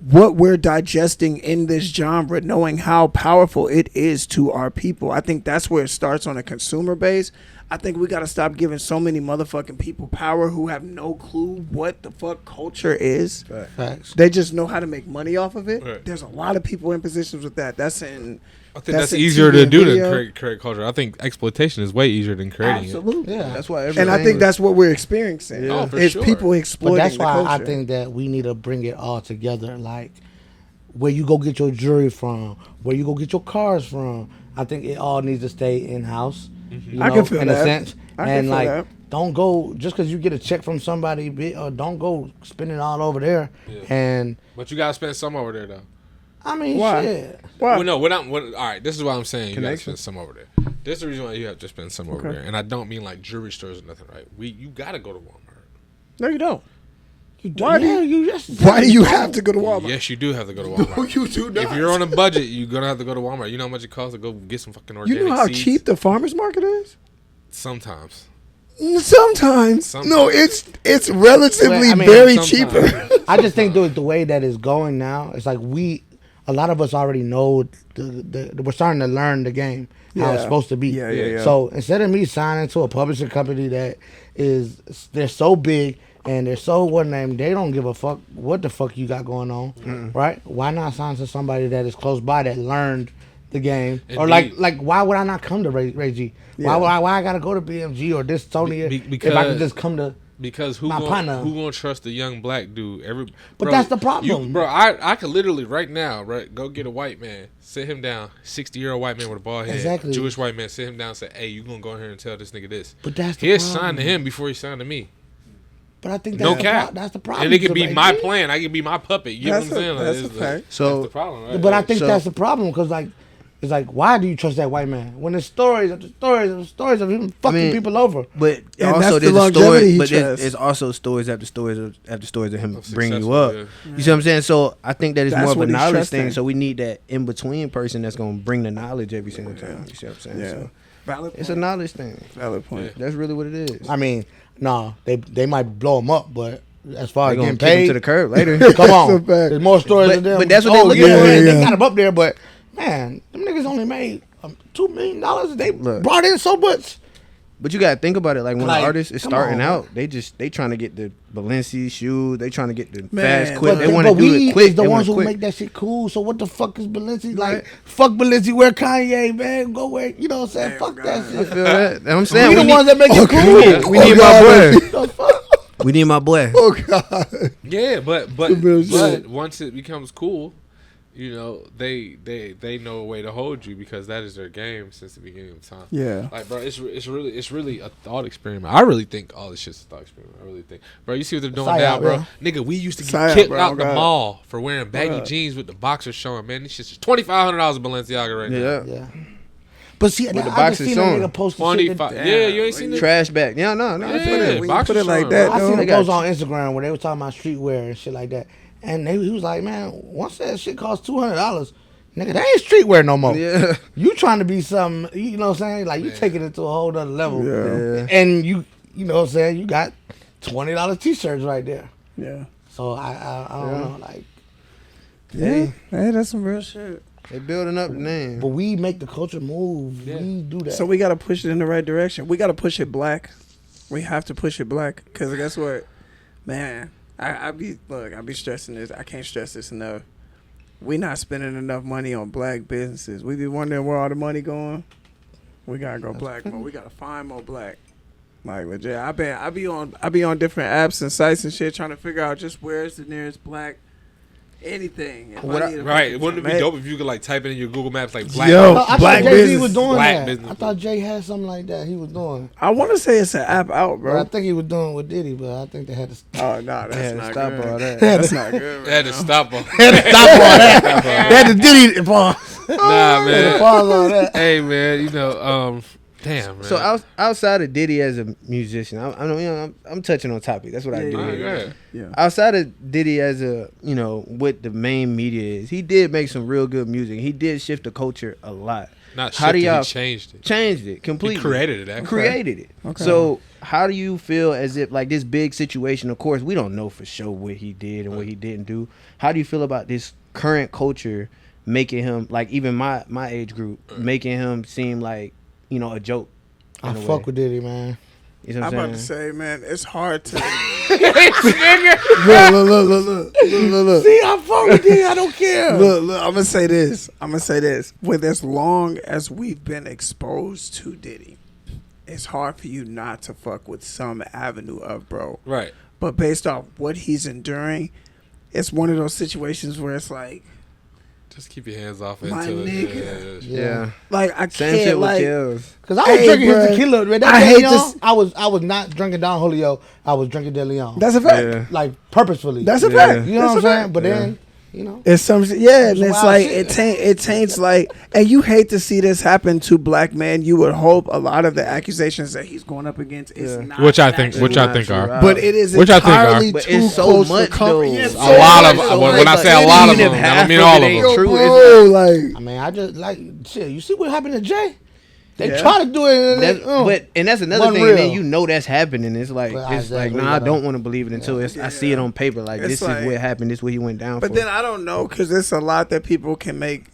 Speaker 4: what we're digesting in this genre, knowing how powerful it is to our people. I think that's where it starts on a consumer base. I think we got to stop giving so many motherfucking people power who have no clue what the fuck culture is.
Speaker 2: Facts.
Speaker 4: They just know how to make money off of it.
Speaker 1: Right.
Speaker 4: There's a lot of people in positions with that.
Speaker 1: I think
Speaker 4: That's
Speaker 1: that's
Speaker 4: in
Speaker 1: easier
Speaker 4: TV
Speaker 1: to
Speaker 4: and
Speaker 1: do
Speaker 4: video.
Speaker 1: than create culture. I think exploitation is way easier than creating
Speaker 4: Absolutely.
Speaker 2: Yeah.
Speaker 3: That's why.
Speaker 4: And I think that's what we're experiencing.
Speaker 3: Yeah.
Speaker 1: Oh, for
Speaker 4: It's
Speaker 1: sure.
Speaker 4: people
Speaker 2: But
Speaker 4: exploiting
Speaker 2: that's
Speaker 4: the
Speaker 2: why
Speaker 4: culture.
Speaker 2: I think that we need to bring it all together. Like where you go get your jewelry from, where you go get your cars from. I think it all needs to stay in house.
Speaker 1: Mm-hmm.
Speaker 4: I can feel
Speaker 2: in
Speaker 4: that.
Speaker 2: a sense.
Speaker 4: I can
Speaker 2: And
Speaker 4: feel
Speaker 2: like,
Speaker 4: that.
Speaker 2: don't go just because you get a check from somebody. Don't go spend it all over there.
Speaker 1: Yeah.
Speaker 2: And
Speaker 1: But you gotta spend some over there though.
Speaker 2: I mean,
Speaker 4: Why?
Speaker 2: shit.
Speaker 4: Why?
Speaker 1: Well, no, all right, this is what I'm saying. You gotta
Speaker 3: Connection.
Speaker 1: spend some over there. This is the reason why you have to spend some over there. And I don't mean like jewelry stores or nothing, right? You gotta go to Walmart.
Speaker 4: No, you don't.
Speaker 2: Why do you just?
Speaker 4: Why do you have to go to Walmart?
Speaker 1: Yes, you do have to go to Walmart.
Speaker 4: You do not.
Speaker 1: If you're on a budget, you're gonna have to go to Walmart. You know how much it costs to go get some fucking organic
Speaker 4: You know how
Speaker 1: seeds?
Speaker 4: cheap the farmer's market is?
Speaker 1: Sometimes.
Speaker 4: Sometimes. No, it's relatively
Speaker 2: Well, I mean,
Speaker 4: very
Speaker 1: sometimes.
Speaker 4: cheaper.
Speaker 2: I just think the way that it's going now, it's like a lot of us already know we're starting to learn the game how it's
Speaker 4: Yeah.
Speaker 2: supposed to be.
Speaker 4: Yeah.
Speaker 2: So instead of me signing to a publishing company they're so big and they're so what name, they don't give a fuck what the fuck you got going on, right? Why not sign to somebody that is close by that learned the game, or
Speaker 1: Indeed.
Speaker 2: like why would I not come to Ray G?
Speaker 4: Yeah.
Speaker 2: Why I gotta go to BMG or this Sony if I
Speaker 1: because-
Speaker 2: can just come to?
Speaker 1: Because who
Speaker 2: My partner.
Speaker 1: gonna trust a young black dude?
Speaker 2: But that's the problem.
Speaker 1: I could literally right now, go get a white man, sit him down, 60-year-old white man with a bald head,
Speaker 2: Exactly.
Speaker 1: Jewish white man, sit him down, and say, "Hey, you gonna go in here and tell this nigga this?"
Speaker 2: But that's the
Speaker 1: He'll
Speaker 2: problem.
Speaker 1: sign to him before he signed to me.
Speaker 2: But I think
Speaker 1: No
Speaker 2: that's
Speaker 1: cap.
Speaker 2: that's the problem.
Speaker 1: And it could
Speaker 2: to
Speaker 1: be
Speaker 2: Ray
Speaker 1: my
Speaker 2: G.
Speaker 1: plan. I could be my puppet. You know what I'm saying? Like,
Speaker 4: that's
Speaker 1: it's
Speaker 4: a
Speaker 1: like-
Speaker 4: fact.
Speaker 3: So-
Speaker 1: that's the problem, right?
Speaker 2: But I think
Speaker 3: So-
Speaker 2: that's the problem because it's like why do you trust that white man when there's stories after stories after stories of him fucking people over?
Speaker 3: But
Speaker 4: And
Speaker 3: also
Speaker 4: that's the
Speaker 3: there's a
Speaker 4: longevity
Speaker 3: story.
Speaker 4: he
Speaker 3: But
Speaker 4: trusts.
Speaker 3: there's also stories after stories after stories of him
Speaker 1: Of
Speaker 3: bringing you
Speaker 1: successful,
Speaker 3: up. You see what I'm saying? So I think that it's
Speaker 4: That's
Speaker 3: more of a
Speaker 4: what he's
Speaker 3: knowledge
Speaker 4: trusting.
Speaker 3: thing. So we need that in between person that's gonna bring the knowledge every single time. You see what I'm saying?
Speaker 4: Yeah.
Speaker 3: So
Speaker 4: Valid
Speaker 3: it's a
Speaker 4: point.
Speaker 3: knowledge thing.
Speaker 4: Valid point.
Speaker 3: That's really what it is.
Speaker 2: I mean, no, they might blow him up, but as far
Speaker 3: They're
Speaker 2: as
Speaker 3: gonna
Speaker 2: getting
Speaker 3: kick him
Speaker 2: paid,
Speaker 3: to the curb later.
Speaker 2: come
Speaker 4: That's a
Speaker 2: on,
Speaker 4: fact.
Speaker 2: there's more stories
Speaker 3: But-
Speaker 2: of them.
Speaker 3: but that's what they look at.
Speaker 2: They
Speaker 4: Yeah.
Speaker 2: got him up there, but man, them niggas only made $2 million. They
Speaker 3: Look.
Speaker 2: brought in so much.
Speaker 3: But you gotta think about it. Like when
Speaker 2: Like,
Speaker 3: an artist is
Speaker 2: come
Speaker 3: starting
Speaker 2: on,
Speaker 3: out, they trying to get the Balenciaga shoes. They trying to get the
Speaker 4: Man,
Speaker 3: fast quick.
Speaker 2: But,
Speaker 3: They want to
Speaker 2: but
Speaker 3: do
Speaker 2: we
Speaker 3: it quick.
Speaker 2: is the
Speaker 3: They want
Speaker 2: ones
Speaker 3: it
Speaker 2: who
Speaker 3: quick.
Speaker 2: make that shit cool. So what the fuck is Balenci? Like, fuck Balenci, wear Kanye, man. Go where, you know what I'm saying?
Speaker 4: Damn,
Speaker 2: Fuck
Speaker 4: God.
Speaker 2: that
Speaker 3: I
Speaker 2: shit.
Speaker 3: feel that. I'm saying
Speaker 2: We the ones that make it cool.
Speaker 3: we need my boy.
Speaker 2: The fuck?
Speaker 3: We need my boy.
Speaker 4: Oh God.
Speaker 1: Yeah, but
Speaker 4: real shit.
Speaker 1: once it becomes cool, you know, they know a way to hold you because that is their game since the beginning of time.
Speaker 4: Yeah.
Speaker 1: Like, bro, it's really a thought experiment. I really think all this shit's a thought experiment. I really think, bro. You see what they're doing
Speaker 2: Psyop,
Speaker 1: now, bro?
Speaker 2: yeah.
Speaker 1: Nigga, we used to get
Speaker 4: Psyop,
Speaker 1: kicked
Speaker 4: bro,
Speaker 1: out the
Speaker 4: God.
Speaker 1: mall for wearing baggy
Speaker 4: Bruh.
Speaker 1: jeans with the boxers showing. Man, this shit's $2,500 of Balenciaga right now.
Speaker 3: Yeah.
Speaker 2: Yeah. But see,
Speaker 3: the
Speaker 2: I just
Speaker 3: boxers
Speaker 2: seen
Speaker 3: showing.
Speaker 2: a nigga post the shit.
Speaker 1: 25.
Speaker 2: That,
Speaker 1: Yeah, you ain't seen it.
Speaker 3: Trash bag. Yeah, no.
Speaker 1: Yeah,
Speaker 3: I feel that.
Speaker 4: when you
Speaker 1: boxers
Speaker 4: put it like
Speaker 1: showing,
Speaker 4: that,
Speaker 1: bro.
Speaker 2: I seen
Speaker 3: They
Speaker 2: a
Speaker 3: got
Speaker 2: post
Speaker 3: you.
Speaker 2: on Instagram where they were talking about streetwear and shit like that. And he was like, man, once that shit costs $200, nigga, that ain't streetwear no more.
Speaker 3: Yeah.
Speaker 2: You trying to be something, you know what I'm saying? Like, you
Speaker 1: Man.
Speaker 2: taking it to a whole other level.
Speaker 3: Yeah.
Speaker 2: And you know what I'm saying? You got $20 t-shirts right there.
Speaker 4: Yeah.
Speaker 2: So I don't know, like,
Speaker 4: Yeah. Hey, that's some real shit.
Speaker 3: They building up the name.
Speaker 2: but we make the culture move.
Speaker 1: Yeah.
Speaker 2: We do that.
Speaker 4: So we gotta push it in the right direction. We gotta push it black. We have to push it black because guess what, man? I be stressing this. I can't stress this enough. We not spending enough money on black businesses. We be wondering where all the money going. We gotta go black more. We gotta find more black. Like legit, I be on different apps and sites and shit trying to figure out just where's the nearest black anything. If I need a
Speaker 1: Right.
Speaker 4: fucking
Speaker 1: Wouldn't it be
Speaker 4: tomato-
Speaker 1: dope if you could like type it in your Google Maps like black?
Speaker 4: Yo.
Speaker 2: I
Speaker 4: black
Speaker 2: thought Jay-Z
Speaker 4: business.
Speaker 2: was doing
Speaker 1: Black
Speaker 2: that.
Speaker 1: business.
Speaker 2: I thought Jay had something like that he was doing.
Speaker 4: I want to say it's an app out,
Speaker 2: But I
Speaker 4: bro.
Speaker 2: think he was doing with Diddy, but I think they had to
Speaker 4: Oh no, that's
Speaker 3: They had to
Speaker 4: not
Speaker 3: stop
Speaker 4: good.
Speaker 3: all that.
Speaker 4: That's not good.
Speaker 1: They had to stop them.
Speaker 2: stop all that. They had to Diddy pause.
Speaker 1: Nah,
Speaker 2: They had to
Speaker 1: man.
Speaker 2: pause all that.
Speaker 1: Hey, man. You know, damn, man.
Speaker 3: So outside of Diddy as a musician, I'm touching on topic. That's what I
Speaker 4: Yeah,
Speaker 3: do.
Speaker 1: All right,
Speaker 3: here.
Speaker 1: go ahead.
Speaker 4: Yeah.
Speaker 3: Outside of Diddy as a, what the main media is, he did make some real good music. He did shift the culture a lot.
Speaker 1: Not
Speaker 3: How do
Speaker 1: shifted,
Speaker 3: y'all
Speaker 1: he changed it.
Speaker 3: Changed it completely.
Speaker 1: He created it. Actually.
Speaker 3: Created it.
Speaker 4: Okay.
Speaker 3: So how do you feel as if like this big situation? Of course, we don't know for sure what he did and what he didn't do. How do you feel about this current culture making him like even my age group making him seem like a joke?
Speaker 2: I fuck with Diddy, man.
Speaker 3: You know what
Speaker 4: I'm
Speaker 3: I'm
Speaker 4: about to
Speaker 3: saying?
Speaker 4: say, man, it's hard to.
Speaker 2: Look. See, I fuck with Diddy. I don't care.
Speaker 4: Look, I'm gonna say this. With as long as we've been exposed to Diddy, it's hard for you not to fuck with some avenue of bro.
Speaker 1: Right.
Speaker 4: But based off what he's enduring, it's one of those situations where it's like,
Speaker 1: Just keep your hands off
Speaker 4: My
Speaker 1: until
Speaker 4: nigga.
Speaker 3: Yeah.
Speaker 4: like I
Speaker 3: Same shit
Speaker 4: can't
Speaker 3: with
Speaker 4: like.
Speaker 3: kills.
Speaker 2: Cause I was
Speaker 4: Hey,
Speaker 2: drinking
Speaker 4: bruh,
Speaker 2: his tequila. That
Speaker 4: I
Speaker 2: day,
Speaker 4: hate
Speaker 2: y'all,
Speaker 4: this-
Speaker 2: I was not drinking Don Julio. I was drinking De Leon.
Speaker 4: That's a fact.
Speaker 3: Yeah.
Speaker 2: Like purposefully.
Speaker 4: That's a
Speaker 3: Yeah.
Speaker 4: fact.
Speaker 2: You know
Speaker 4: That's
Speaker 2: what I'm
Speaker 4: a
Speaker 2: saying?
Speaker 4: fact.
Speaker 2: But
Speaker 3: Yeah.
Speaker 2: then,
Speaker 4: It's some and it's
Speaker 2: wild
Speaker 4: like
Speaker 2: shit.
Speaker 4: it taints like, and you hate to see this happen to black men. You would hope a lot of the accusations that he's going up against is not
Speaker 1: Which I think
Speaker 4: factual.
Speaker 1: are.
Speaker 4: But it is
Speaker 1: Which I think are.
Speaker 4: entirely
Speaker 3: But
Speaker 4: too
Speaker 3: it's so
Speaker 4: close
Speaker 3: much
Speaker 4: to cover.
Speaker 3: though.
Speaker 4: Yes,
Speaker 1: A
Speaker 4: so
Speaker 1: lot
Speaker 4: much.
Speaker 1: of
Speaker 4: So
Speaker 1: when
Speaker 4: much.
Speaker 1: I say a
Speaker 3: Like,
Speaker 1: lot of
Speaker 3: even
Speaker 1: them,
Speaker 3: if
Speaker 1: I don't
Speaker 3: half
Speaker 1: mean
Speaker 3: of
Speaker 1: all
Speaker 3: it
Speaker 1: of
Speaker 3: ain't
Speaker 1: them.
Speaker 3: true, it's
Speaker 4: Bro, like
Speaker 2: I mean, I just like shit. You see what happened to Jay? They
Speaker 4: Yeah.
Speaker 2: try to do it.
Speaker 3: That's, that's another
Speaker 2: Wasn't
Speaker 3: thing.
Speaker 2: real.
Speaker 3: And then that's happening. It's like
Speaker 2: But
Speaker 3: it's like
Speaker 2: exactly,
Speaker 3: I
Speaker 2: gotta-
Speaker 3: don't want to believe it until I see it on paper. Like
Speaker 4: It's
Speaker 3: this
Speaker 4: like-
Speaker 3: is what happened. This is what he went down
Speaker 4: But
Speaker 3: for.
Speaker 4: then I don't know because there's a lot that people can make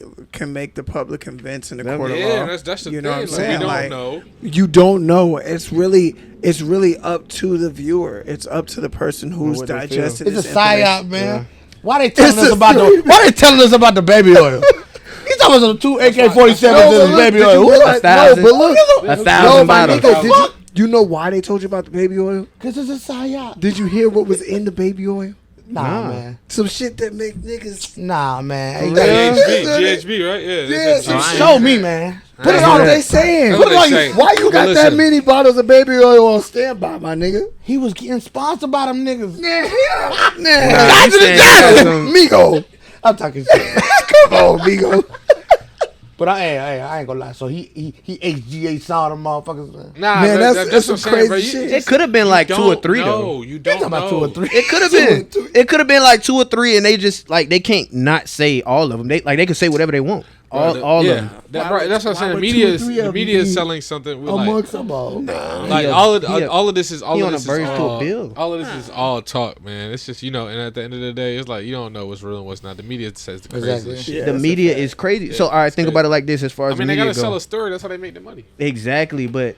Speaker 4: the public convince in the court of law.
Speaker 1: Yeah, that's the
Speaker 4: You
Speaker 1: thing.
Speaker 4: know what I'm
Speaker 1: Like,
Speaker 4: saying?
Speaker 1: we don't
Speaker 4: Like,
Speaker 1: know.
Speaker 4: You don't know. It's really up to the viewer. It's up to the person who's
Speaker 3: what they feel.
Speaker 4: digesting
Speaker 2: It's a
Speaker 4: this information.
Speaker 2: psyop, man.
Speaker 3: Yeah.
Speaker 2: Why they telling
Speaker 4: It's
Speaker 2: us
Speaker 4: a
Speaker 2: about the?
Speaker 4: theory.
Speaker 2: Why they telling us about the baby oil? He's talking about some 2 AK-47s
Speaker 4: No,
Speaker 2: and
Speaker 4: but
Speaker 2: baby
Speaker 4: look, did
Speaker 2: oil.
Speaker 4: you
Speaker 2: Who
Speaker 4: realize-
Speaker 2: the
Speaker 3: $1,000
Speaker 4: No, but look,
Speaker 3: $1,000
Speaker 4: my
Speaker 3: bottles.
Speaker 4: nigga, did you know why they told you about the baby oil?
Speaker 2: Cause it's a psyop.
Speaker 4: Did you hear what was in the baby oil?
Speaker 2: Nah, man.
Speaker 4: Some shit that make niggas.
Speaker 2: Nah, man.
Speaker 3: For
Speaker 2: Hey,
Speaker 3: real?
Speaker 1: GHB, right? Yeah.
Speaker 4: Yeah,
Speaker 1: that's it.
Speaker 2: show me, man.
Speaker 4: Put it
Speaker 1: ain't
Speaker 4: on.
Speaker 1: heard
Speaker 4: They
Speaker 1: that.
Speaker 4: saying.
Speaker 1: That's
Speaker 4: Put
Speaker 1: what
Speaker 4: it on.
Speaker 1: they say.
Speaker 4: Why you
Speaker 1: But
Speaker 4: got that
Speaker 1: listen.
Speaker 4: many bottles of baby oil on standby, my nigga?
Speaker 2: He was getting sponsored by them niggas.
Speaker 3: Nah, you saying some-
Speaker 4: Migo.
Speaker 2: I'm talking shit.
Speaker 4: Come on, Migo.
Speaker 2: But I ain't gonna lie. So he HGA saw them motherfuckers. Man.
Speaker 1: Nah,
Speaker 4: Man, that's
Speaker 1: what I'm
Speaker 4: some
Speaker 1: saying, bro.
Speaker 4: crazy shit.
Speaker 3: It could have been like 2 or 3 though.
Speaker 1: No, you don't
Speaker 2: Talking about 2 or 3.
Speaker 3: It could have been. It could have been like 2 or 3, and they just like they can't not say all of them. They could say whatever they want. All of them.
Speaker 1: That's what I'm
Speaker 4: Why
Speaker 1: saying. The
Speaker 4: would
Speaker 1: media
Speaker 4: 2 or
Speaker 1: is
Speaker 4: 3
Speaker 1: the
Speaker 4: of
Speaker 1: media
Speaker 4: them
Speaker 1: is
Speaker 4: be
Speaker 1: selling something. With like
Speaker 4: Amongst them all.
Speaker 1: like
Speaker 3: He
Speaker 1: all
Speaker 3: a-
Speaker 1: of this is all
Speaker 3: he
Speaker 1: of
Speaker 3: on
Speaker 1: this
Speaker 3: a verge
Speaker 1: is
Speaker 3: to a
Speaker 1: all,
Speaker 3: bill.
Speaker 1: all of this is all talk, man. It's just and at the end of the day, it's like you don't know what's real and what's not. The media says the craziest
Speaker 2: Exactly.
Speaker 1: shit.
Speaker 4: Yeah,
Speaker 3: The
Speaker 4: that's a
Speaker 3: media
Speaker 4: fact.
Speaker 3: is crazy.
Speaker 1: Yeah,
Speaker 3: So all right,
Speaker 1: it's
Speaker 3: think
Speaker 1: crazy.
Speaker 3: about it like this: as far as
Speaker 1: I mean,
Speaker 3: the
Speaker 1: they
Speaker 3: media
Speaker 1: gotta sell
Speaker 3: go.
Speaker 1: a story. That's how they make the money.
Speaker 3: Exactly, but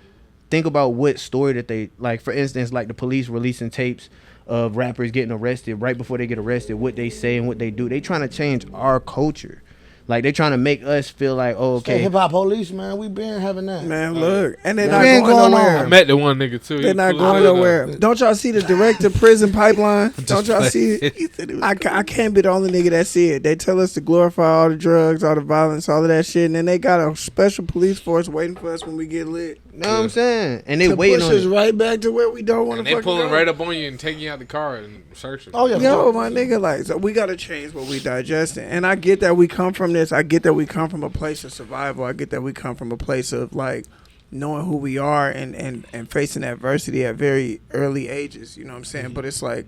Speaker 3: think about what story that they like. For instance, like the police releasing tapes of rappers getting arrested right before they get arrested. What they say and what they do. They trying to change our culture. Like they trying to make us feel like, oh,
Speaker 2: Okay.
Speaker 3: okay,
Speaker 2: Hip hop police, man. We been having that.
Speaker 4: Man, look, and they're
Speaker 2: Man,
Speaker 4: not
Speaker 2: we ain't
Speaker 4: going
Speaker 2: going
Speaker 4: nowhere.
Speaker 2: on.
Speaker 1: I met the one nigga too.
Speaker 4: They're
Speaker 1: He
Speaker 4: not
Speaker 1: cool
Speaker 4: going
Speaker 1: as hell,
Speaker 4: nowhere.
Speaker 1: though.
Speaker 4: Don't y'all see the direct to prison pipeline? Don't y'all see it? I can't be the only nigga that see it. They tell us to glorify all the drugs, all the violence, all of that shit, and then they got a special police force waiting for us when we get lit.
Speaker 3: you know what I'm saying? And they
Speaker 4: To
Speaker 3: waiting
Speaker 4: push
Speaker 3: on
Speaker 4: us
Speaker 3: it.
Speaker 4: right back to where we don't want to
Speaker 1: And they
Speaker 4: fucking
Speaker 1: pulling
Speaker 4: go.
Speaker 1: right up on you and taking you out the car and searching.
Speaker 2: Oh, yeah.
Speaker 4: Yo, my nigga, like, so we gotta change what we digesting. And I get that we come from this. I get that we come from a place of survival. I get that we come from a place of like knowing who we are and facing adversity at very early ages. You know what I'm saying? But it's like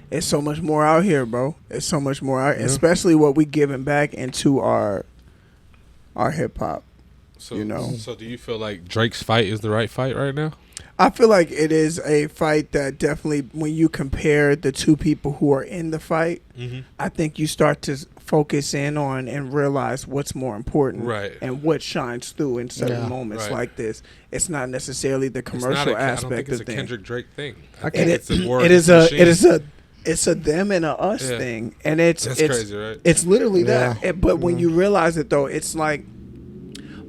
Speaker 4: it's so much more out here, bro. It's so much more out, especially what we giving back into our hip hop.
Speaker 1: So,
Speaker 4: you know.
Speaker 1: So do you feel like Drake's fight is the right fight right now?
Speaker 4: I feel like it is a fight that definitely, when you compare the two people who are in the fight, I think you start to focus in on and realize what's more important,
Speaker 1: Right.
Speaker 4: and what shines through in certain
Speaker 2: Yeah.
Speaker 4: moments
Speaker 1: Right.
Speaker 4: like this. It's not necessarily the
Speaker 1: It's not
Speaker 4: commercial
Speaker 1: I don't
Speaker 4: aspect
Speaker 1: think it's
Speaker 4: of
Speaker 1: a
Speaker 4: things.
Speaker 1: Kendrick Drake thing. I
Speaker 4: And
Speaker 1: think it's a war
Speaker 4: it
Speaker 1: against
Speaker 4: is
Speaker 1: the
Speaker 4: a
Speaker 1: machine.
Speaker 4: it's a them and a us
Speaker 1: Yeah.
Speaker 4: thing, and it's
Speaker 1: That's
Speaker 4: it's
Speaker 1: crazy, right?
Speaker 4: it's literally that.
Speaker 2: Yeah.
Speaker 4: But when you realize it, though, it's like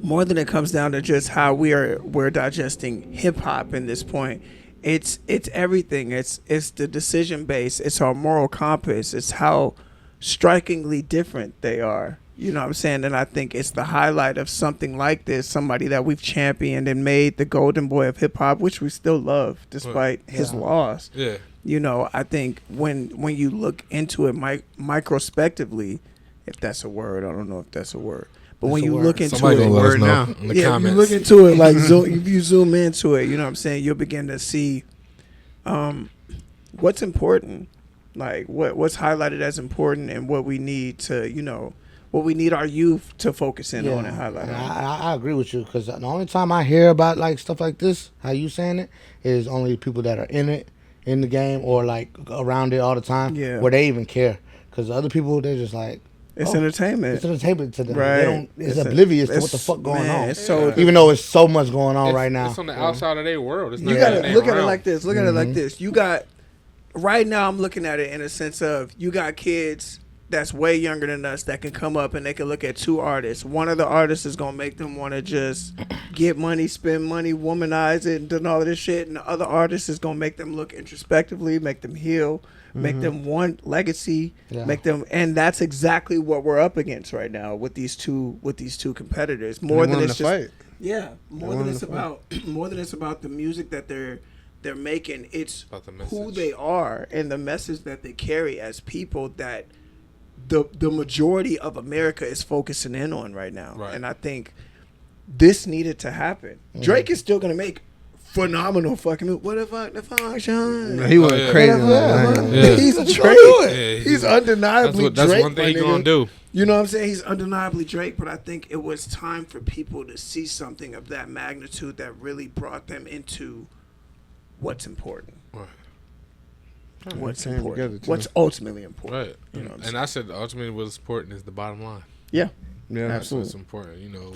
Speaker 4: more than it comes down to just how we're digesting hip hop in this point. It's everything. It's the decision base. It's our moral compass. It's how strikingly different they are. You know what I'm saying? And I think it's the highlight of something like this, somebody that we've championed and made the golden boy of hip hop, which we still love despite his loss.
Speaker 1: Yeah.
Speaker 4: You know, I think when you look into it microspectively, if that's a word, I don't know if that's a word. But when
Speaker 2: That's a
Speaker 4: you
Speaker 2: word.
Speaker 4: look into
Speaker 1: Somebody
Speaker 4: it,
Speaker 1: gonna let us
Speaker 3: Word
Speaker 1: know
Speaker 3: now.
Speaker 1: in the
Speaker 4: yeah, if
Speaker 1: comments.
Speaker 4: you look into it, like if you zoom into it, you know what I'm saying, you'll begin to see what's important, like what's highlighted as important and what we need to, you know, what we need our youth to focus in on and highlight.
Speaker 2: And I agree with you, because the only time I hear about like stuff like this, how you saying it, is only people that are in it, in the game, or like around it all the time, where they even care. Because other people, they're just like,
Speaker 4: it's entertainment.
Speaker 2: It's entertainment to them.
Speaker 4: Right.
Speaker 2: They don't. It's oblivious to what the fuck going on.
Speaker 4: It's so,
Speaker 2: even though it's so much going on right now.
Speaker 1: It's on the outside of their world. It's
Speaker 4: you gotta look at it like this. Look at it like this. You got right now. I'm looking at it in a sense of you got kids that's way younger than us that can come up and they can look at two artists. One of the artists is gonna make them want to just get money, spend money, womanize it, and do all of this shit. And the other artist is gonna make them look introspectively, make them heal, make them want legacy, make them, and that's exactly what we're up against right now with these two competitors. More than it's just fight. More than it's about the music that they're making. It's who they are and the message that they carry as people that the majority of America is focusing in on right now. Right. And I think this needed to happen. Drake is still gonna make phenomenal fucking music. What if I shine?
Speaker 3: He went crazy.
Speaker 4: He's Drake. He's undeniably Drake.
Speaker 1: That's one thing he's gonna do.
Speaker 4: You know what I'm saying? He's undeniably Drake, but I think it was time for people to see something of that magnitude that really brought them into what's important. Right. What's important? What's ultimately important?
Speaker 1: Right. You know, and I said ultimately what's important is the bottom line.
Speaker 4: Yeah.
Speaker 1: Yeah. That's what's important. You know,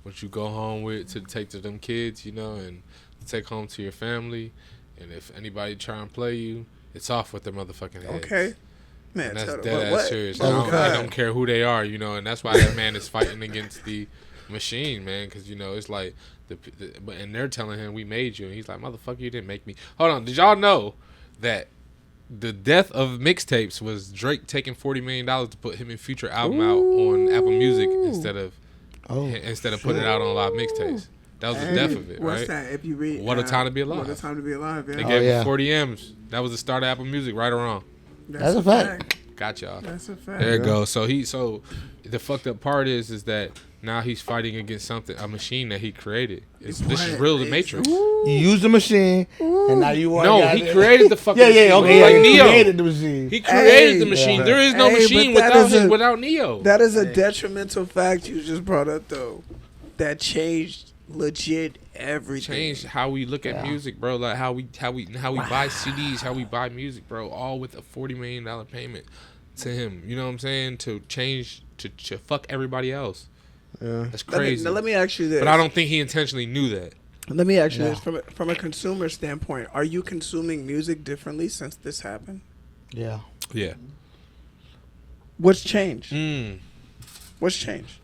Speaker 1: what you go home with to take to them kids, you know, and take home to your family. And if anybody try and play you, it's off with their motherfucking heads.
Speaker 4: Okay. Man,
Speaker 1: and that's dead ass serious. I don't care who they are, you know, and that's why that man is fighting against the machine, man, because, you know, it's like, and they're telling him, we made you. And he's like, motherfucker, you didn't make me. Hold on. Did y'all know that the death of mixtapes was Drake taking $40 million to put him and Future album out on Apple Music instead of putting it out on live mixtapes? That was the death of it,
Speaker 4: what's
Speaker 1: right?
Speaker 4: That? If you read,
Speaker 1: What a Time to Be Alive.
Speaker 4: What a Time to Be Alive, yeah.
Speaker 1: They gave him 40 M's. That was the start of Apple Music, right or wrong?
Speaker 2: That's a fact.
Speaker 1: Got y'all.
Speaker 4: That's a fact.
Speaker 1: There it goes. So the fucked up part is that now he's fighting against a machine that he created. This is real, the Matrix.
Speaker 2: You use the machine, and now you want.
Speaker 1: No, he created the fucking machine.
Speaker 2: Okay,
Speaker 1: like
Speaker 2: he
Speaker 1: Neo.
Speaker 2: created the machine.
Speaker 1: He created the machine. There is no machine without Neo.
Speaker 4: That is a detrimental fact you just brought up, though. That changed legit everything.
Speaker 1: Changed how we look at music, bro. Like how we buy CDs, how we buy music, bro. All with a $40 million payment to him. You know what I'm saying? To change to fuck everybody else. Yeah, that's crazy.
Speaker 4: Let me ask you this.
Speaker 1: But I don't think he intentionally knew that.
Speaker 4: Let me ask you this from a consumer standpoint: are you consuming music differently since this happened?
Speaker 2: Yeah.
Speaker 1: Yeah.
Speaker 4: What's changed? What's changed?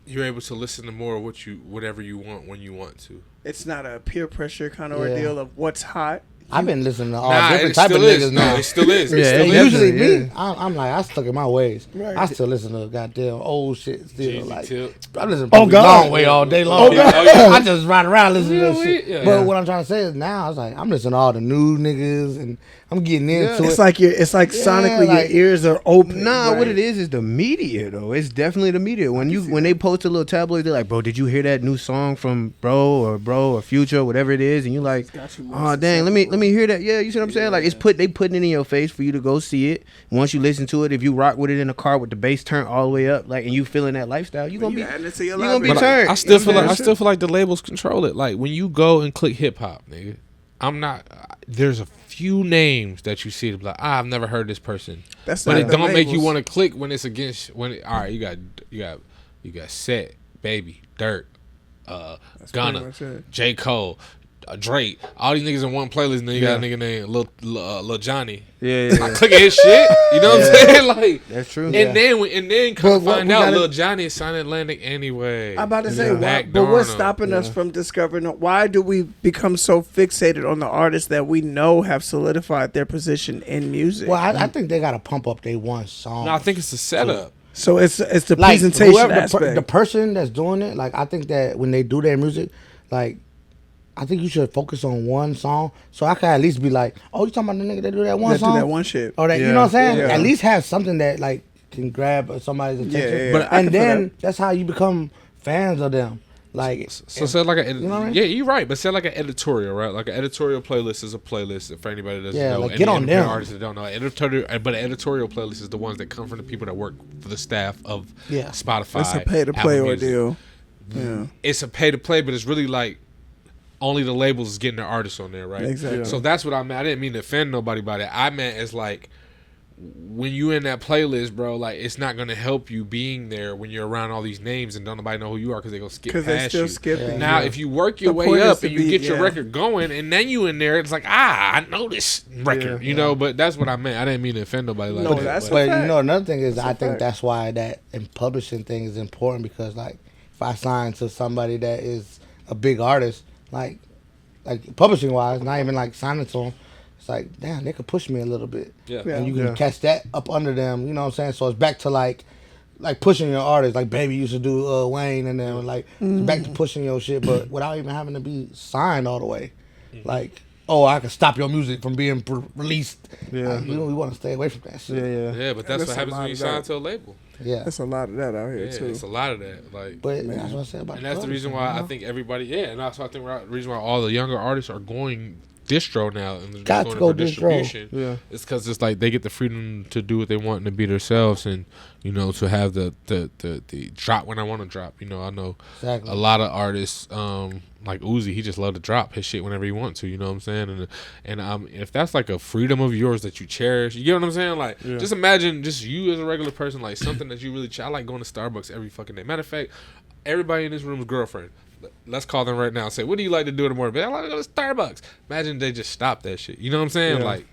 Speaker 1: You're able to listen to more of whatever you want when you want to.
Speaker 4: It's not a peer pressure kind of ordeal of what's hot.
Speaker 2: I've been listening to all different type of niggas now.
Speaker 1: No, it still is.
Speaker 2: Usually me, I'm like, I stuck in my ways. Right. I still listen to goddamn old shit still. Like, I listen to Long Way all day long. I just ride around listening to that shit. Yeah. But what I'm trying to say is now, I was like, I'm listening to all the new niggas and I'm getting into it.
Speaker 4: It's like sonically your ears are open.
Speaker 3: Nah, what it is the media though. It's definitely the media. When they post a little tabloid, they're like, bro, did you hear that new song from bro or Future or whatever it is? And you like, oh dang, let me hear that. Yeah, you see what I'm saying? Like they putting it in your face for you to go see it. And once you listen to it, if you rock with it in the car with the bass turned all the way up, like, and you feeling that lifestyle, you gonna be turned.
Speaker 1: I still feel like the labels control it. Like when you go and click hip hop, nigga, there's a few names that you see to be like, I've never heard this person. But it don't make you want to click when it's against all right, you got Set, Baby, Dirt, Gunna, J. Cole, Drake, all these niggas in one playlist, and then you got a nigga named Lil Johnny. Yeah. I click his shit. You know what I'm saying? Like
Speaker 3: that's true.
Speaker 1: And then come find out Lil Johnny is signed Atlantic anyway.
Speaker 4: I'm about to say, but what's stopping us from discovering? Why do we become so fixated on the artists that we know have solidified their position in music?
Speaker 2: Well, I think they gotta pump up their one song.
Speaker 1: No, I think it's the setup.
Speaker 4: So it's the presentation aspect.
Speaker 2: The person that's doing it, like I think that when they do their music, like, I think you should focus on one song, so I can at least be like, "Oh, you talking about the nigga that do that one song?
Speaker 4: Do that one shit,
Speaker 2: or that you know what I'm saying? Yeah. At least have something that like can grab somebody's attention.
Speaker 4: But
Speaker 2: and then that's how you become fans of them. Like,
Speaker 1: So say like a,
Speaker 2: you know what I mean?
Speaker 1: yeah, you're right, but say like an editorial, right? Like an editorial playlist is a playlist for anybody that doesn't know.
Speaker 2: like,
Speaker 1: any
Speaker 2: get on
Speaker 1: independent
Speaker 2: them.
Speaker 1: artists that don't know. But an editorial playlist is the ones that come from the people that work for the staff of Spotify.
Speaker 4: It's a pay to play
Speaker 1: Apple Music.
Speaker 4: ordeal. Yeah.
Speaker 1: It's a pay to play, but it's really like only the labels is getting their artists on there, right?
Speaker 4: Exactly.
Speaker 1: So that's what I meant. I didn't mean to offend nobody by that. I meant as like when you in that playlist, bro, like it's not gonna help you being there when you're around all these names and don't nobody know who you are because they gonna skip past
Speaker 4: Because they still
Speaker 1: you.
Speaker 4: skipping.
Speaker 1: Now, if you work your
Speaker 4: The
Speaker 1: way
Speaker 4: point is
Speaker 1: up
Speaker 4: to
Speaker 1: and you
Speaker 4: be-
Speaker 1: get your
Speaker 4: yeah.
Speaker 1: record going, and then you in there, it's like, I know this record, you know. But that's what I meant. I didn't mean to offend nobody like
Speaker 4: No,
Speaker 1: that.
Speaker 4: that's
Speaker 2: But
Speaker 4: fact.
Speaker 2: you know, another thing is,
Speaker 4: That's a
Speaker 2: I think
Speaker 4: fact.
Speaker 2: that's why that in publishing thing is important because, like, if I sign to somebody that is a big artist, like publishing wise, not even like signing to them, it's like, damn, they could push me a little bit,
Speaker 1: Yeah.
Speaker 4: Yeah.
Speaker 2: and you can catch that up under them. You know what I'm saying? So it's back to like pushing your artist, like Baby used to do Wayne, and then like it's back to pushing your shit, but without even having to be signed all the way. Like, oh, I can stop your music from being released.
Speaker 3: Yeah.
Speaker 2: Like, you know, we want to stay away from that shit.
Speaker 1: Yeah, but that's
Speaker 4: That's
Speaker 1: what
Speaker 4: a
Speaker 1: happens
Speaker 4: lot
Speaker 1: when you
Speaker 4: of
Speaker 1: sign
Speaker 4: that.
Speaker 1: to a label.
Speaker 2: Yeah.
Speaker 4: There's a lot of that out here
Speaker 1: Yeah,
Speaker 4: too.
Speaker 1: it's a lot of that. Like,
Speaker 2: But that's what I said about
Speaker 1: and that's the reason
Speaker 2: publishing,
Speaker 1: why
Speaker 2: you
Speaker 1: I
Speaker 2: know?
Speaker 1: think everybody, and that's why I think the reason why all the younger artists are going distro now and they're
Speaker 2: Got
Speaker 1: just
Speaker 2: to
Speaker 1: going
Speaker 2: go
Speaker 1: for
Speaker 2: distro.
Speaker 1: distribution.
Speaker 3: Yeah.
Speaker 1: It's because it's like they get the freedom to do what they want and to be themselves, and you know, to have the drop when I want to drop. You know, I know
Speaker 2: Exactly.
Speaker 1: a lot of artists like Uzi, he just love to drop his shit whenever he wants to. You know what I'm saying? And if that's like a freedom of yours that you cherish, you get what I'm saying? Like, just imagine just you as a regular person, like something that you really. I like going to Starbucks every fucking day. Matter of fact, everybody in this room is girlfriend. Let's call them right now and say, what do you like to do in the morning? I like to go to Starbucks. Imagine they just stop that shit. You know what I'm saying?
Speaker 3: Yeah.
Speaker 1: Like,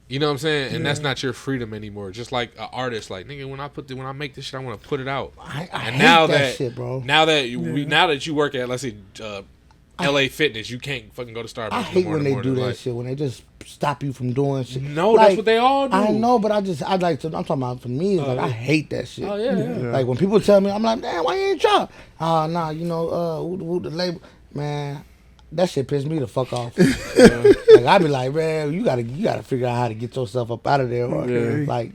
Speaker 1: you know what I'm saying? And that's not your freedom anymore. Just like an artist, like, nigga, when I make this shit, I want to put it out.
Speaker 2: I
Speaker 1: And
Speaker 2: hate
Speaker 1: now
Speaker 2: that
Speaker 1: that
Speaker 2: shit, bro.
Speaker 1: now that you work at, let's say, LA Fitness, you can't fucking go to Starbucks.
Speaker 2: I
Speaker 1: no
Speaker 2: hate
Speaker 1: more
Speaker 2: when
Speaker 1: in the
Speaker 2: they
Speaker 1: morning.
Speaker 2: do that
Speaker 1: Like,
Speaker 2: shit, when they just stop you from doing shit.
Speaker 1: No,
Speaker 2: Like,
Speaker 1: that's what they all do.
Speaker 2: I know, but I'd like to, I'm talking about for me, it's like, I hate that shit.
Speaker 1: Oh yeah.
Speaker 2: Like, when people tell me, I'm like, damn, why you ain't drop? Nah, you know, the label, man, that shit pissed me the fuck off. Like, I be like, man, you gotta figure out how to get yourself up out of there, or like,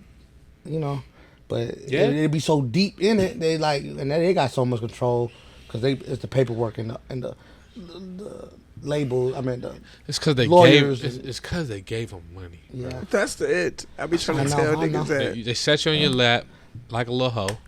Speaker 2: you know. But it be so deep in it, they like, and they got so much control because it's the paperwork and the label. I mean,
Speaker 1: It's because they
Speaker 2: lawyers
Speaker 1: gave. It's because they gave them money.
Speaker 2: yeah.
Speaker 4: That's it. I be trying to
Speaker 2: I know,
Speaker 4: tell
Speaker 2: I know.
Speaker 4: niggas that.
Speaker 1: They set you on your lap like a little hoe,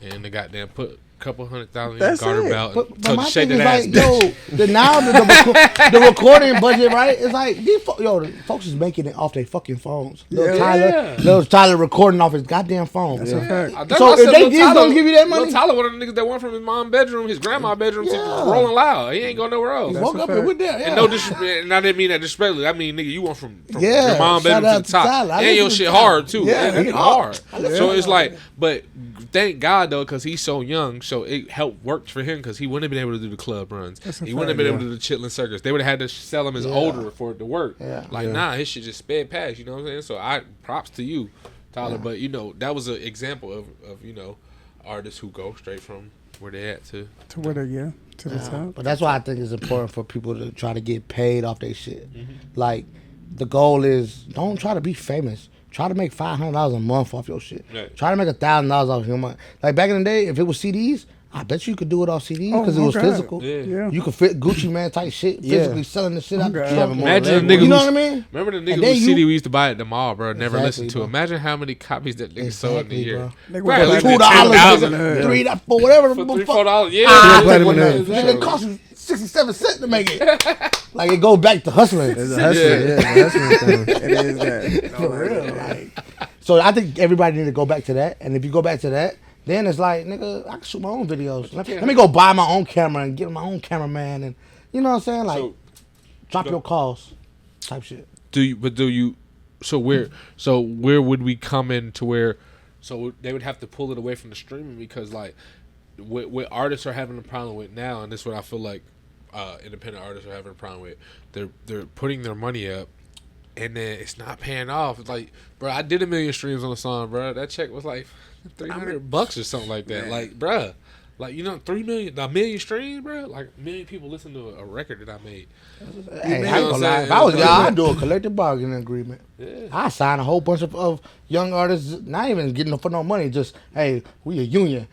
Speaker 1: and they goddamn put a couple $100,000 in your
Speaker 4: That's
Speaker 1: garter
Speaker 4: it.
Speaker 1: belt
Speaker 2: But
Speaker 1: and told you
Speaker 2: my
Speaker 1: shake
Speaker 2: thing
Speaker 1: that
Speaker 2: is
Speaker 1: ass.
Speaker 2: like, yo, the recording budget, right? It's like the folks is making it off their fucking phones. Little Tyler recording off his goddamn phone.
Speaker 4: That's a fact.
Speaker 1: That's
Speaker 2: So
Speaker 1: why I
Speaker 2: if
Speaker 1: said
Speaker 2: they
Speaker 1: Lil
Speaker 2: just
Speaker 1: Tyler-
Speaker 2: don't give you that money?
Speaker 1: Lil Tyler, one of the niggas that went from his mom's bedroom, his grandma's bedroom, to Rolling Loud. He ain't going nowhere else.
Speaker 2: He woke
Speaker 4: a
Speaker 2: up
Speaker 4: fact.
Speaker 2: and went there. Yeah.
Speaker 1: And no disrespect, and I didn't mean that disrespectfully. I mean, nigga, you went from
Speaker 2: Yeah,
Speaker 1: your mom's
Speaker 2: shout
Speaker 1: bedroom to
Speaker 2: out
Speaker 1: the
Speaker 2: to
Speaker 1: top,
Speaker 2: Tyler. I
Speaker 1: and your
Speaker 2: listen to
Speaker 1: shit
Speaker 2: Tyler.
Speaker 1: hard too.
Speaker 2: Yeah,
Speaker 1: that
Speaker 2: he
Speaker 1: nigga
Speaker 2: hard.
Speaker 1: hard. So it's like, but thank God though, because he's so young, so it helped work for him because he wouldn't have been able to do the club runs. He wouldn't have been able to do the chitlin circus. They would have had to sell him as older for it to work.
Speaker 2: Yeah.
Speaker 1: Like nah, his shit just sped past. You know what I'm saying? So I props to you, Tyler. But you know that was an example of you know artists who go straight from where they at to.
Speaker 4: To where they to the top.
Speaker 2: But that's why I think it's important for people to try to get paid off their shit. Like, the goal is, don't try to be famous. Try to make $500 a month off your shit.
Speaker 1: Right.
Speaker 2: Try to make $1,000 off your month. Like, back in the day, if it was CDs, I bet you could do it off CDs because it was
Speaker 4: God.
Speaker 2: physical.
Speaker 4: Yeah.
Speaker 2: You could fit Gucci Man type shit, physically selling the shit out the
Speaker 4: God.
Speaker 2: truck.
Speaker 1: Imagine the nigga
Speaker 2: You know
Speaker 1: who's-
Speaker 2: what I mean?
Speaker 1: Remember the
Speaker 2: And
Speaker 1: nigga
Speaker 2: then
Speaker 1: whose
Speaker 2: you-
Speaker 1: CD we used to buy at the mall, bro? Never
Speaker 2: Exactly,
Speaker 1: listened to.
Speaker 2: bro.
Speaker 1: Imagine how many copies that nigga sold in a
Speaker 2: Exactly,
Speaker 1: year.
Speaker 2: bro.
Speaker 4: Nigga
Speaker 1: Bro, at
Speaker 4: would
Speaker 1: least
Speaker 4: like
Speaker 1: $2,000.
Speaker 4: $10,000.
Speaker 2: $3, $4, whatever.
Speaker 1: For
Speaker 2: the
Speaker 1: $3,
Speaker 2: fuck.
Speaker 1: $4, yeah.
Speaker 2: Ah,
Speaker 1: Take
Speaker 4: platinum
Speaker 1: one
Speaker 4: in
Speaker 1: of
Speaker 4: there.
Speaker 1: those.
Speaker 2: Nigga, it cost you 67 cents to make it. Like, it go back to hustling.
Speaker 3: It's a hustling. Yeah, it's a hustling thing.
Speaker 4: It is that.
Speaker 2: For real, like. So I think everybody need to go back to that. And if you go back to that, then it's like, nigga, I can shoot my own videos. Let me go buy my own camera and get my own cameraman, and you know what I'm saying? Like, drop your calls type shit.
Speaker 1: So where would we come in to where, so they would have to pull it away from the streaming because like what artists are having a problem with now, and this is what I feel like independent artists are having a problem with. They're putting their money up, and then it's not paying off. It's like, bro, I did 1 million streams on a song, bro. That check was like $300 or something like that. Like, bro, like, you know, 3 million, 1 million streams, bro. Like, 1 million people listen to a record that I made.
Speaker 2: Hey, I ain't gonna lie. If I was y'all, I'd do a collective bargaining agreement.
Speaker 1: Yeah.
Speaker 2: I sign a whole bunch of young artists, not even getting for no money. Just, hey, we a union.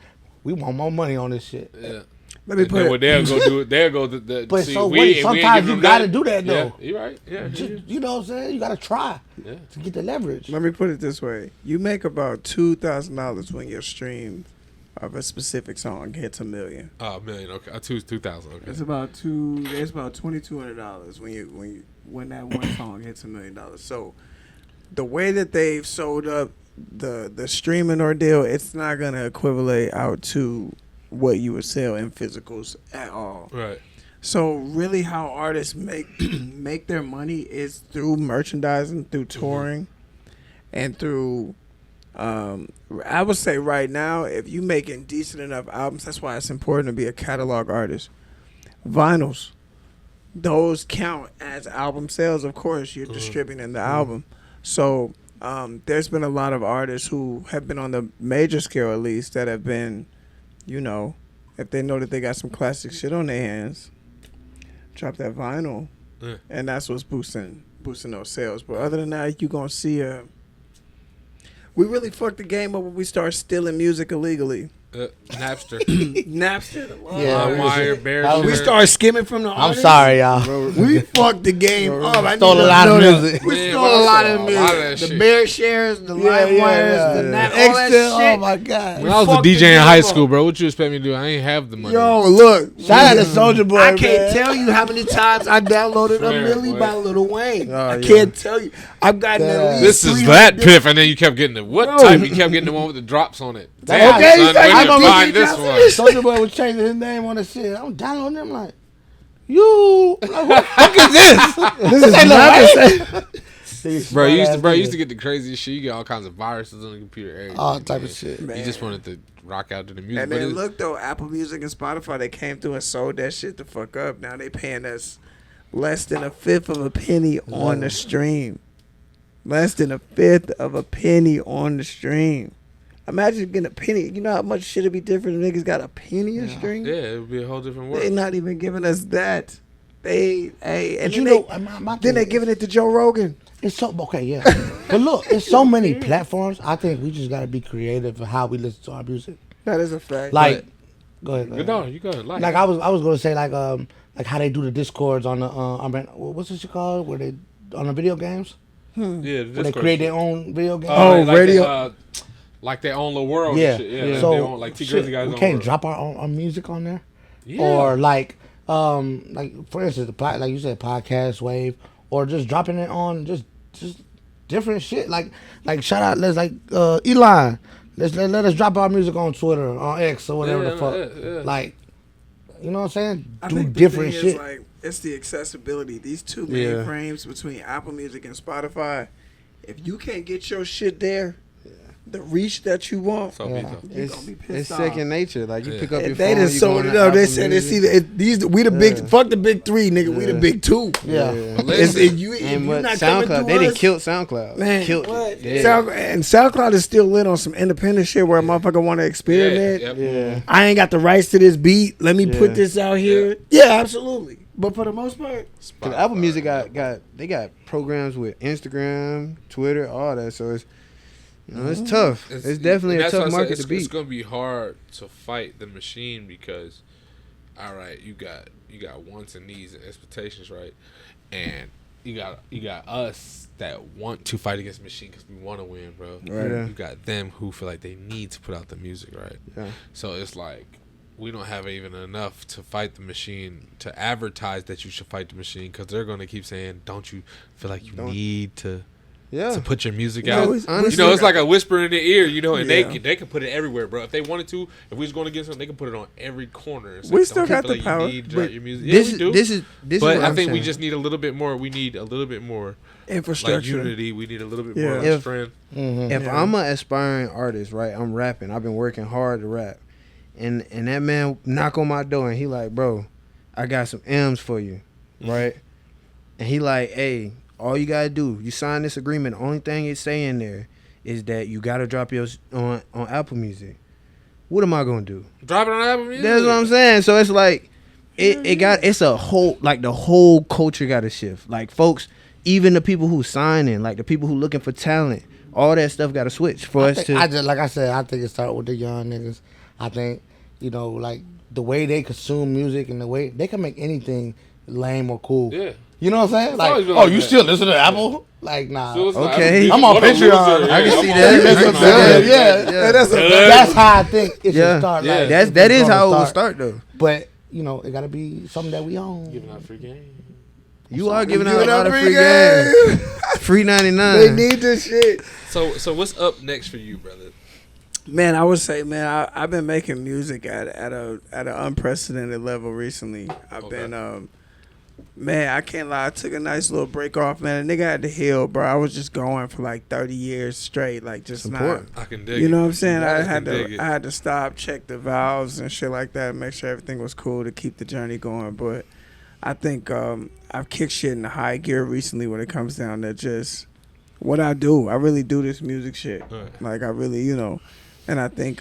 Speaker 2: We want more money on this shit.
Speaker 1: Yeah.
Speaker 4: Let me
Speaker 1: And
Speaker 4: put
Speaker 1: then
Speaker 4: it.
Speaker 1: what they'll go do it. They'll go.
Speaker 2: But
Speaker 1: See,
Speaker 2: so
Speaker 1: we
Speaker 2: what?
Speaker 1: ain't
Speaker 2: Sometimes
Speaker 1: giving
Speaker 2: you
Speaker 1: them
Speaker 2: gotta
Speaker 1: that.
Speaker 2: do that though.
Speaker 1: Yeah, you're right. Yeah,
Speaker 2: You know what I'm saying? You gotta try
Speaker 1: yeah.
Speaker 2: to get the leverage.
Speaker 4: Let me put it this way: you make about $2,000 when your stream of a specific song hits 1 million.
Speaker 1: Oh, $1 million. Okay, 2,000. Okay.
Speaker 4: It's about $2,200 when that one song hits $1 million. So the way that they've sold up the streaming ordeal, it's not gonna equivalent out to what you would sell in physicals at all.
Speaker 1: Right.
Speaker 4: So really, how artists make their money is through merchandising, through touring, and through. I would say right now, if you making decent enough albums, that's why it's important to be a catalog artist. Vinyls, those count as album sales. Of course, you're distributing the album. So there's been a lot of artists who have been on the major scale, at least, that have been, you know, if they know that they got some classic shit on their hands, drop that vinyl, and that's what's boosting those sales. But other than that, you gonna see we really fucked the game up when we start stealing music illegally.
Speaker 1: Napster.
Speaker 4: Napster.
Speaker 2: Yeah,
Speaker 1: LimeWire, Bear.
Speaker 4: We started skimming from the
Speaker 2: I'm
Speaker 4: artists.
Speaker 2: sorry, y'all.
Speaker 4: We fucked the game up. I
Speaker 2: Stole
Speaker 4: need
Speaker 2: a
Speaker 4: to
Speaker 2: lot of
Speaker 4: know that.
Speaker 2: music.
Speaker 4: We
Speaker 1: Man,
Speaker 4: stole
Speaker 1: bro,
Speaker 4: a lot
Speaker 1: I
Speaker 4: of
Speaker 1: stole a lot of that
Speaker 4: music. The
Speaker 1: shit.
Speaker 4: Bear shares, the
Speaker 2: Yeah,
Speaker 4: LimeWires,
Speaker 2: yeah.
Speaker 4: the Nap, all that
Speaker 2: Excel,
Speaker 4: shit.
Speaker 2: oh my god.
Speaker 1: When I was a
Speaker 4: fucked the
Speaker 1: DJ in
Speaker 4: game
Speaker 1: high
Speaker 4: up.
Speaker 1: school, bro, what you expect me to do? I ain't have the money.
Speaker 4: Yo, look.
Speaker 2: Shout out to Soulja Boy.
Speaker 4: I can't
Speaker 2: man.
Speaker 4: tell you how many times I downloaded
Speaker 1: Fair,
Speaker 4: a Millie
Speaker 1: boy.
Speaker 4: by Lil Wayne.
Speaker 3: Oh,
Speaker 4: I
Speaker 3: yeah.
Speaker 4: can't tell you. I've gotten
Speaker 2: Yeah.
Speaker 4: at least
Speaker 1: This is
Speaker 4: 300
Speaker 1: that piff, and then you kept getting it. What
Speaker 4: Bro.
Speaker 1: type? You kept getting the one with the drops on it. Damn,
Speaker 2: Okay,
Speaker 1: son,
Speaker 4: so
Speaker 1: where
Speaker 4: I'm
Speaker 1: you
Speaker 4: gonna
Speaker 1: find
Speaker 4: get
Speaker 1: this
Speaker 4: y'all
Speaker 1: one?
Speaker 2: Soulja Boy was changing his name on the shit. I'm downloading him like, you. Like, what the fuck is this? This is nothing.
Speaker 1: Bro, you used to get the craziest shit. You get all kinds of viruses on the computer. Everything,
Speaker 2: all type
Speaker 1: man.
Speaker 2: of shit.
Speaker 1: You just wanted to rock out to the music.
Speaker 4: And
Speaker 1: but
Speaker 4: then
Speaker 1: it-
Speaker 4: look though, Apple Music and Spotify, they came through and sold that shit the fuck up. Now they paying us less than a fifth of a penny on the stream. Less than a fifth of a penny on the stream. Imagine getting a penny. You know how much shit would be different if niggas got a penny a stream?
Speaker 1: yeah, it would be a whole different
Speaker 4: They
Speaker 1: world.
Speaker 4: not even giving us that. And
Speaker 2: But
Speaker 4: then
Speaker 2: you
Speaker 4: they,
Speaker 2: know, my
Speaker 4: then
Speaker 2: thing
Speaker 4: they
Speaker 2: is-
Speaker 4: giving it to Joe Rogan.
Speaker 2: It's so okay, yeah. But look, it's so many platforms. I think we just gotta be creative for how we listen to our music.
Speaker 4: That is a fact.
Speaker 2: Like, go ahead.
Speaker 1: Good dog, you go ahead.
Speaker 2: Like I was gonna say like how they do the discords on the what's this shit called where they on the video games
Speaker 1: yeah,
Speaker 2: where they create their own video games.
Speaker 1: like
Speaker 4: radio.
Speaker 1: like their own little world.
Speaker 2: Yeah.
Speaker 1: and shit. Yeah.
Speaker 2: Yeah.
Speaker 1: Like
Speaker 2: So,
Speaker 1: they own, like T
Speaker 2: shit,
Speaker 1: Grizzly guys.
Speaker 2: we
Speaker 1: own
Speaker 2: can't
Speaker 1: world.
Speaker 2: drop our music on there,
Speaker 1: Yeah.
Speaker 2: or like for instance, like you said, podcast wave, or just dropping it on just different shit. Like shout out, let's like Elon. Let us drop our music on Twitter, on X, or whatever the fuck.
Speaker 1: Yeah.
Speaker 2: Like, you know what I'm saying?
Speaker 4: I
Speaker 2: Do
Speaker 4: think the
Speaker 2: different
Speaker 4: thing
Speaker 2: shit.
Speaker 4: Is, like, it's the accessibility. These two
Speaker 3: Yeah.
Speaker 4: mainframes between Apple Music and Spotify. If you can't get your shit there, the reach that you want,
Speaker 1: So
Speaker 2: Yeah.
Speaker 1: be tough.
Speaker 4: you gonna be
Speaker 3: It's
Speaker 4: pissed off.
Speaker 3: second nature. Like you
Speaker 1: Yeah.
Speaker 3: pick up your
Speaker 4: And
Speaker 3: phone.
Speaker 4: they just
Speaker 3: you
Speaker 4: sold
Speaker 3: go
Speaker 4: it
Speaker 3: on
Speaker 4: up. They
Speaker 3: Apple
Speaker 4: said it's
Speaker 3: Music.
Speaker 4: either these. We the big
Speaker 3: Yeah.
Speaker 4: fuck the big three, nigga. We the
Speaker 3: Yeah.
Speaker 4: big two.
Speaker 2: Yeah.
Speaker 4: It's, if you, if
Speaker 3: And
Speaker 4: you
Speaker 3: what
Speaker 4: not coming
Speaker 3: SoundCloud?
Speaker 4: through
Speaker 3: They done
Speaker 4: us,
Speaker 3: killed SoundCloud.
Speaker 4: Man,
Speaker 3: Killed
Speaker 4: what?
Speaker 3: it. Yeah.
Speaker 4: SoundCloud is still lit on some independent shit where a motherfucker want to experiment.
Speaker 1: Yep.
Speaker 3: Yeah.
Speaker 4: I ain't got the rights to this beat. Let me
Speaker 3: Yeah.
Speaker 4: put this out here. Yeah, absolutely. But for the most part,
Speaker 3: Cause Apple Music got programs with Instagram, Twitter, all that. So it's it's tough. It's definitely a
Speaker 1: that's why
Speaker 3: tough
Speaker 1: I said
Speaker 3: market
Speaker 1: it's,
Speaker 3: to beat.
Speaker 1: It's gonna be hard to fight the machine because, all right, you got wants and needs and expectations, right? And you got us that want to fight against the machine because we want to win, bro.
Speaker 3: Right. Yeah.
Speaker 1: You got them who feel like they need to put out the music, right?
Speaker 3: Yeah.
Speaker 1: So it's like we don't have even enough to fight the machine to advertise that you should fight the machine because they're gonna keep saying, "Don't you feel like you need to put your music
Speaker 4: Yeah,
Speaker 1: out?"
Speaker 4: we-
Speaker 1: You know, it's like a whisper in the ear, you know, and
Speaker 4: Yeah.
Speaker 1: they can put it everywhere, bro. If they wanted to, if we was going against them, they can put it on every corner. It's
Speaker 4: We
Speaker 1: like,
Speaker 4: still
Speaker 1: don't you
Speaker 4: got
Speaker 1: feel
Speaker 4: the
Speaker 1: like
Speaker 4: power,
Speaker 1: You need to
Speaker 4: but
Speaker 1: drop your music. Yeah,
Speaker 3: This
Speaker 1: we
Speaker 3: is
Speaker 1: do.
Speaker 3: this is
Speaker 1: But
Speaker 3: what
Speaker 1: I
Speaker 3: I'm
Speaker 1: think we
Speaker 3: saying.
Speaker 1: just need a little bit more. We need a little bit more like
Speaker 4: infrastructure.
Speaker 1: unity. We need a little bit
Speaker 4: Yeah.
Speaker 1: more
Speaker 3: If-
Speaker 1: strength.
Speaker 3: If
Speaker 4: Yeah.
Speaker 3: I'm an aspiring artist, right? I'm rapping. I've been working hard to rap, and that man knock on my door and he like, bro, I got some M's for you, right? And he like, hey, all you gotta do, you sign this agreement. The only thing it's saying there is that you gotta drop yours on Apple Music. What am I gonna do?
Speaker 1: Drop it on Apple Music.
Speaker 3: That's what I'm saying. So it's like it's a whole, like the whole culture got to shift. Like folks, even the people who signing, like the people who looking for talent, all that stuff got to switch for us to.
Speaker 2: Like I said, I think it started with the young niggas. I think, like the way they consume music and the way they can make anything lame or cool.
Speaker 1: Yeah.
Speaker 2: You know what I'm saying?
Speaker 1: It's
Speaker 2: Like,
Speaker 1: always been
Speaker 2: oh,
Speaker 1: like
Speaker 2: you
Speaker 1: that.
Speaker 2: still listen to Apple? Like, nah.
Speaker 1: Still listen to
Speaker 3: Okay.
Speaker 1: Apple
Speaker 2: I'm on
Speaker 1: Music. What a
Speaker 2: Patreon.
Speaker 1: loser.
Speaker 3: I can
Speaker 1: Yeah,
Speaker 3: see
Speaker 1: I'm
Speaker 3: that.
Speaker 1: on
Speaker 3: That's
Speaker 1: Patreon.
Speaker 3: good.
Speaker 2: Yeah.
Speaker 1: Yeah.
Speaker 2: That's how I think it should
Speaker 3: Yeah.
Speaker 2: start.
Speaker 1: Yeah.
Speaker 2: Like,
Speaker 3: That
Speaker 2: it's
Speaker 3: is
Speaker 2: gonna
Speaker 3: how it will start though.
Speaker 2: But you know, it gotta be something that we own.
Speaker 1: Giving out free game.
Speaker 3: You are giving out
Speaker 4: Giving
Speaker 3: a lot
Speaker 4: out
Speaker 3: of
Speaker 4: free
Speaker 3: free game. Free 99.
Speaker 4: They need this shit.
Speaker 1: So what's up next for you, brother?
Speaker 4: Man, I would say, man, I've been making music at an unprecedented level recently. I've been, man, I can't lie. I took a nice little break off, man. A nigga had to heal, bro. I was just going for like 30 years straight, like just
Speaker 3: Important.
Speaker 1: I can dig it.
Speaker 4: You know what I'm saying?
Speaker 1: I
Speaker 4: I had
Speaker 1: can dig it.
Speaker 4: to, I had to stop, check the valves and shit like that, make sure everything was cool to keep the journey going. But I think I've kicked shit into high gear recently when it comes down to just what I do. I really do this music shit.
Speaker 1: Right.
Speaker 4: Like I really, you know. And I think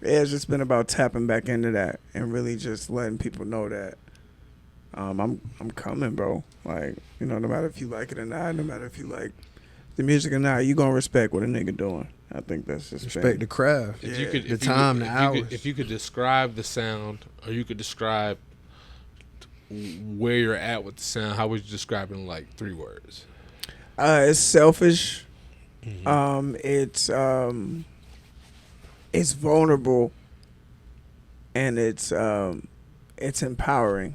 Speaker 4: it's just been about tapping back into that and really just letting people know that I'm coming, bro. Like, you know, no matter if you like it or not, no matter if you like the music or not, you gonna respect what a nigga doing. I think that's just
Speaker 3: Respect the craft.
Speaker 1: If you
Speaker 4: Yeah.
Speaker 1: could,
Speaker 3: The time, the hours.
Speaker 1: If you could describe the sound, or you could describe where you're at with the sound, how would you describe it in like 3 words?
Speaker 4: It's selfish.
Speaker 1: Mm-hmm.
Speaker 4: It's vulnerable, and it's empowering.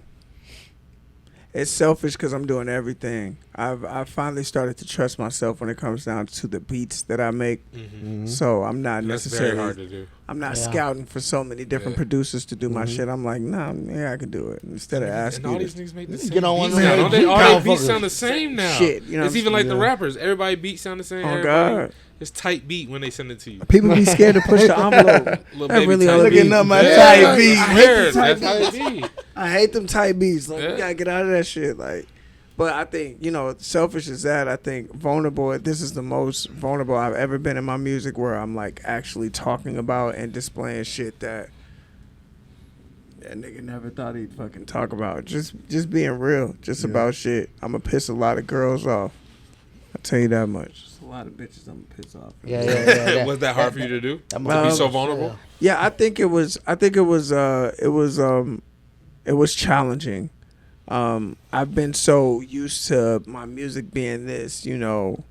Speaker 4: It's selfish because I'm doing everything. I've finally started to trust myself when it comes down to the beats that I make.
Speaker 1: Mm-hmm.
Speaker 4: So I'm not
Speaker 1: That's
Speaker 4: necessarily.
Speaker 1: very hard to do.
Speaker 4: I'm not
Speaker 2: Yeah.
Speaker 4: scouting for so many different
Speaker 1: Yeah.
Speaker 4: producers to do my shit. I'm like, nah, yeah, I can do it. Instead of
Speaker 1: And
Speaker 4: asking
Speaker 1: all
Speaker 4: you
Speaker 1: these
Speaker 4: to
Speaker 1: niggas make the
Speaker 2: Get
Speaker 1: same
Speaker 2: on one
Speaker 1: beats
Speaker 2: of
Speaker 1: now.
Speaker 2: them
Speaker 1: All they
Speaker 2: motherfuckers.
Speaker 1: beats sound the same now.
Speaker 4: shit. You know,
Speaker 1: It's
Speaker 4: what
Speaker 1: even
Speaker 4: I'm
Speaker 1: like the rappers. Everybody beats sound the same.
Speaker 4: Oh,
Speaker 1: Everybody-
Speaker 4: God.
Speaker 1: It's tight beat when they send it to you.
Speaker 4: people be scared to push the envelope.
Speaker 1: Little
Speaker 4: That
Speaker 1: baby
Speaker 4: really
Speaker 1: tight
Speaker 4: all it
Speaker 1: beat.
Speaker 4: is.
Speaker 2: Looking at my
Speaker 1: Yeah,
Speaker 2: tight beat.
Speaker 1: I
Speaker 2: I hate
Speaker 1: heard.
Speaker 2: the tight
Speaker 1: That's how it be.
Speaker 4: I hate them tight beats. Like,
Speaker 1: Yeah.
Speaker 4: you gotta get out of that shit. Like, but I think, you know, selfish as that. I think vulnerable. This is the most vulnerable I've ever been in my music, where I'm like actually talking about and displaying shit that nigga never thought he'd fucking talk about. Just being real. Just about shit. I'm gonna piss a lot of girls off. I'll tell you that much. Just a lot of bitches I'm gonna piss off.
Speaker 2: Yeah.
Speaker 1: Was that hard for you to do?
Speaker 2: That
Speaker 1: To
Speaker 2: must
Speaker 1: be
Speaker 2: be
Speaker 1: so
Speaker 2: yeah.
Speaker 1: vulnerable?
Speaker 4: Yeah, I think it was challenging. I've been so used to my music being this, you know,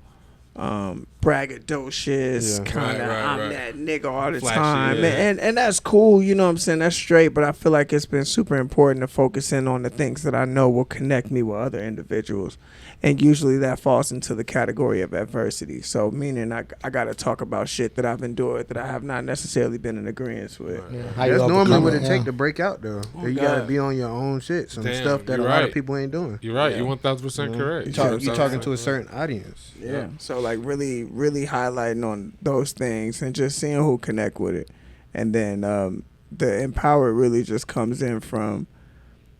Speaker 4: braggadocious
Speaker 3: Yeah.
Speaker 4: kind of.
Speaker 1: Right,
Speaker 4: I'm
Speaker 1: right.
Speaker 4: that nigga all the
Speaker 1: Flashy,
Speaker 4: time,
Speaker 1: yeah.
Speaker 4: and that's cool. You know what I'm saying? That's straight. But I feel like it's been super important to focus in on the things that I know will connect me with other individuals, and usually that falls into the category of adversity. So meaning I got to talk about shit that I've endured that I have not necessarily been in agreement with.
Speaker 2: Yeah, how you
Speaker 3: That's normally
Speaker 2: overcome
Speaker 3: what
Speaker 2: it,
Speaker 3: it take to break out though.
Speaker 4: Oh,
Speaker 3: You gotta
Speaker 4: God.
Speaker 3: be on your own shit. Some
Speaker 1: Damn,
Speaker 3: stuff that a
Speaker 1: you're
Speaker 3: lot
Speaker 1: right.
Speaker 3: of people ain't doing.
Speaker 1: You're right.
Speaker 4: Yeah.
Speaker 1: You're 1000% correct.
Speaker 3: You're talking to a certain audience.
Speaker 4: Yeah. So like really, really highlighting on those things and just seeing who connect with it. And then the empower really just comes in from,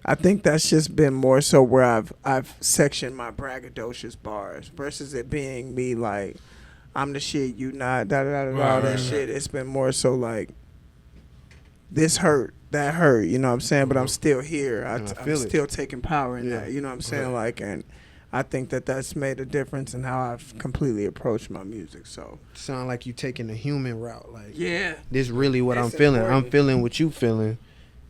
Speaker 4: I think that's just been more so where I've sectioned my braggadocious bars versus it being me like, I'm the shit, you not, da da da da, all that shit. It's been more so like, this hurt, that hurt, you know what I'm saying? But I'm still here. I'm
Speaker 3: feel it.
Speaker 4: still taking power in
Speaker 3: Yeah.
Speaker 4: that, you know what I'm saying? Like, and I think that that's made a difference in how I've completely approached my music. So
Speaker 3: Sound like you taking the human route. Like
Speaker 4: yeah,
Speaker 3: this really what
Speaker 4: It's
Speaker 3: I'm feeling.
Speaker 4: important.
Speaker 3: I'm feeling what you feeling,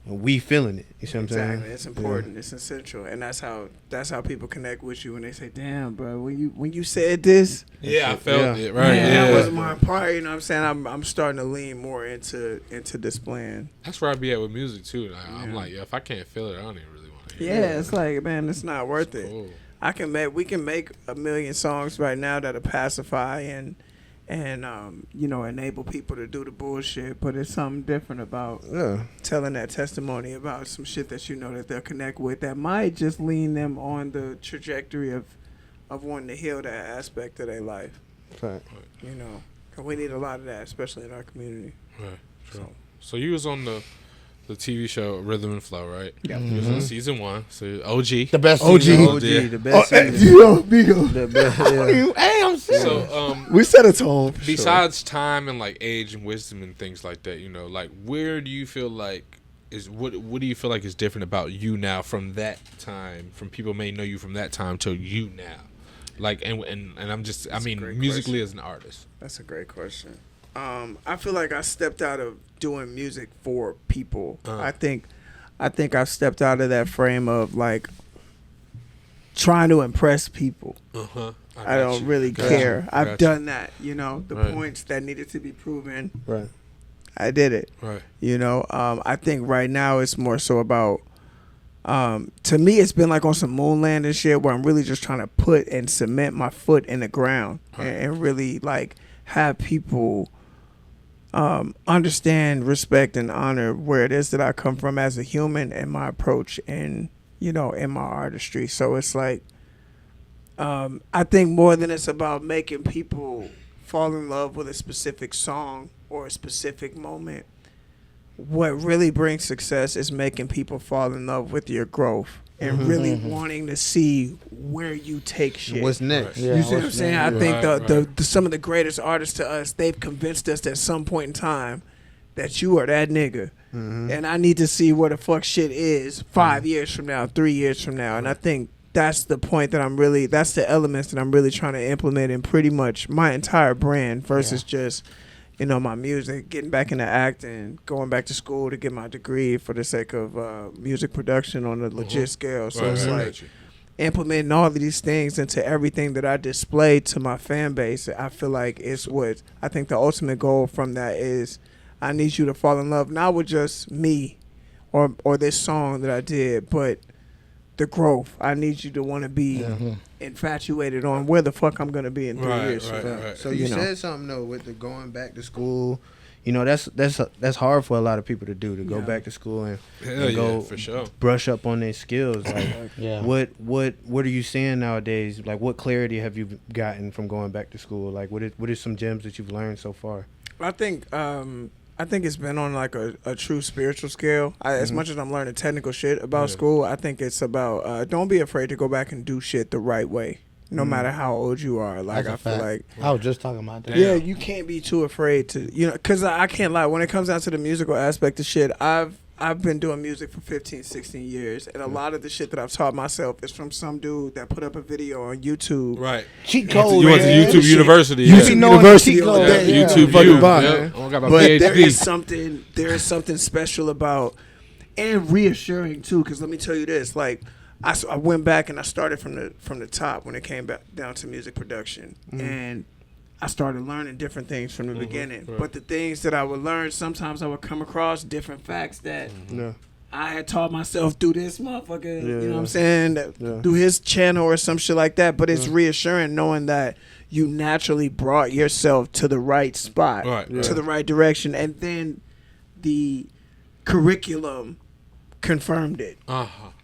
Speaker 3: and we feeling it. You see what I'm saying?
Speaker 4: exactly. It's important. It's essential, and that's how people connect with you when they say, "Damn, bro, when you said this,
Speaker 1: Yeah, I felt
Speaker 3: Yeah.
Speaker 1: it. Right.
Speaker 4: man,
Speaker 1: Yeah.
Speaker 4: that wasn't my part." You know what I'm saying? I'm starting to lean more into displaying.
Speaker 1: That's where I be at with music too. Like, I'm
Speaker 4: Yeah.
Speaker 1: like, if I can't feel it, I don't even really want to hear
Speaker 4: Yeah,
Speaker 1: it.
Speaker 4: it's like, man, it's not worth it.
Speaker 1: Cool.
Speaker 4: We can make a million songs right now that'll pacify and you know, enable people to do the bullshit, but it's something different about
Speaker 3: Yeah.
Speaker 4: telling that testimony about some shit that you know that they'll connect with that might just lean them on the trajectory of wanting to heal that aspect of their life.
Speaker 3: Fact.
Speaker 4: You know, 'cause we need a lot of that, especially in our community.
Speaker 1: Right. True. So you was on the TV show Rhythm and Flow, right?
Speaker 4: Yeah.
Speaker 1: You was on season 1. So OG.
Speaker 2: The best OG. season.
Speaker 3: OG, the best. season. The best. Yeah.
Speaker 2: Hey, I'm serious.
Speaker 1: So
Speaker 4: We set a tone.
Speaker 1: besides time and like age and wisdom and things like that, you know, like where do you feel like what do you feel like is different about you now from that time, from people may know you from that time till you now? Like and I'm just I mean
Speaker 4: great
Speaker 1: musically as an artist.
Speaker 4: That's a great question. I feel like I stepped out of doing music for people. I think I've stepped out of that frame of like trying to impress people. I don't really care. I've done that, you know, the points that needed to be proven.
Speaker 3: Right.
Speaker 4: I did it.
Speaker 1: Right.
Speaker 4: You know, I think right now it's more so about, to me, it's been like on some moon landing shit where I'm really just trying to put and cement my foot in the ground and really like have people understand, respect, and honor where it is that I come from as a human and my approach in, you know, in my artistry. So it's like, I think more than it's about making people fall in love with a specific song or a specific moment, what really brings success is making people fall in love with your growth and really wanting to see where you take shit.
Speaker 3: What's next?
Speaker 2: Yeah,
Speaker 4: You see what I'm saying? I think
Speaker 1: Right.
Speaker 4: some of the greatest artists to us, they've convinced us at some point in time that you are that nigga. And I need to see where the fuck shit is 5 years from now, 3 years from now. And I think that's the point that that's the elements that I'm really trying to implement in pretty much my entire brand versus just, you know, my music, getting back into acting, going back to school to get my degree for the sake of music production on a legit scale. So it's like implementing all of these things into everything that I display to my fan base. I feel like it's what I think the ultimate goal from that is. I need you to fall in love, not with just me or this song that I did, but the growth. I need you to want to be infatuated on where the fuck I'm going to be in 3 years from now.
Speaker 1: Right.
Speaker 3: So you said something though with the going back to school. You know, that's hard for a lot of people to do, to go back to school and go
Speaker 1: for sure.
Speaker 3: brush up on their skills. Like,
Speaker 2: Yeah.
Speaker 3: what are you seeing nowadays? Like, what clarity have you gotten from going back to school? Like, what is some gems that you've learned so far?
Speaker 4: I think it's been on like a true spiritual scale. As much as I'm learning technical shit about school, I think it's about don't be afraid to go back and do shit the right way, no matter how old you are. Like I feel like
Speaker 2: I was just talking about that.
Speaker 4: yeah, you can't be too afraid to, you know, because I can't lie. When it comes down to the musical aspect of shit, I've been doing music for 15, 16 years, and a lot of the shit that I've taught myself is from some dude that put up a video on YouTube.
Speaker 1: Right.
Speaker 2: Cheat code.
Speaker 1: You went to YouTube University.
Speaker 2: You
Speaker 1: yeah.
Speaker 2: be knowing
Speaker 4: University
Speaker 2: cheat
Speaker 4: on
Speaker 2: code.
Speaker 4: that.
Speaker 2: Yeah.
Speaker 1: YouTube
Speaker 4: fucking
Speaker 1: U.
Speaker 4: bot,
Speaker 1: Yeah.
Speaker 4: man.
Speaker 1: I got my
Speaker 4: But
Speaker 1: PhD.
Speaker 4: there is something special about, and reassuring too, because let me tell you this, like I went back and I started from the top when it came back down to music production, and I started learning different things from the beginning.
Speaker 1: Right.
Speaker 4: But the things that I would learn, sometimes I would come across different facts that I had taught myself through this motherfucker, you know what I'm saying, through his channel or some shit like that. But it's reassuring knowing that you naturally brought yourself to the right spot, to the right direction, and then the curriculum confirmed it.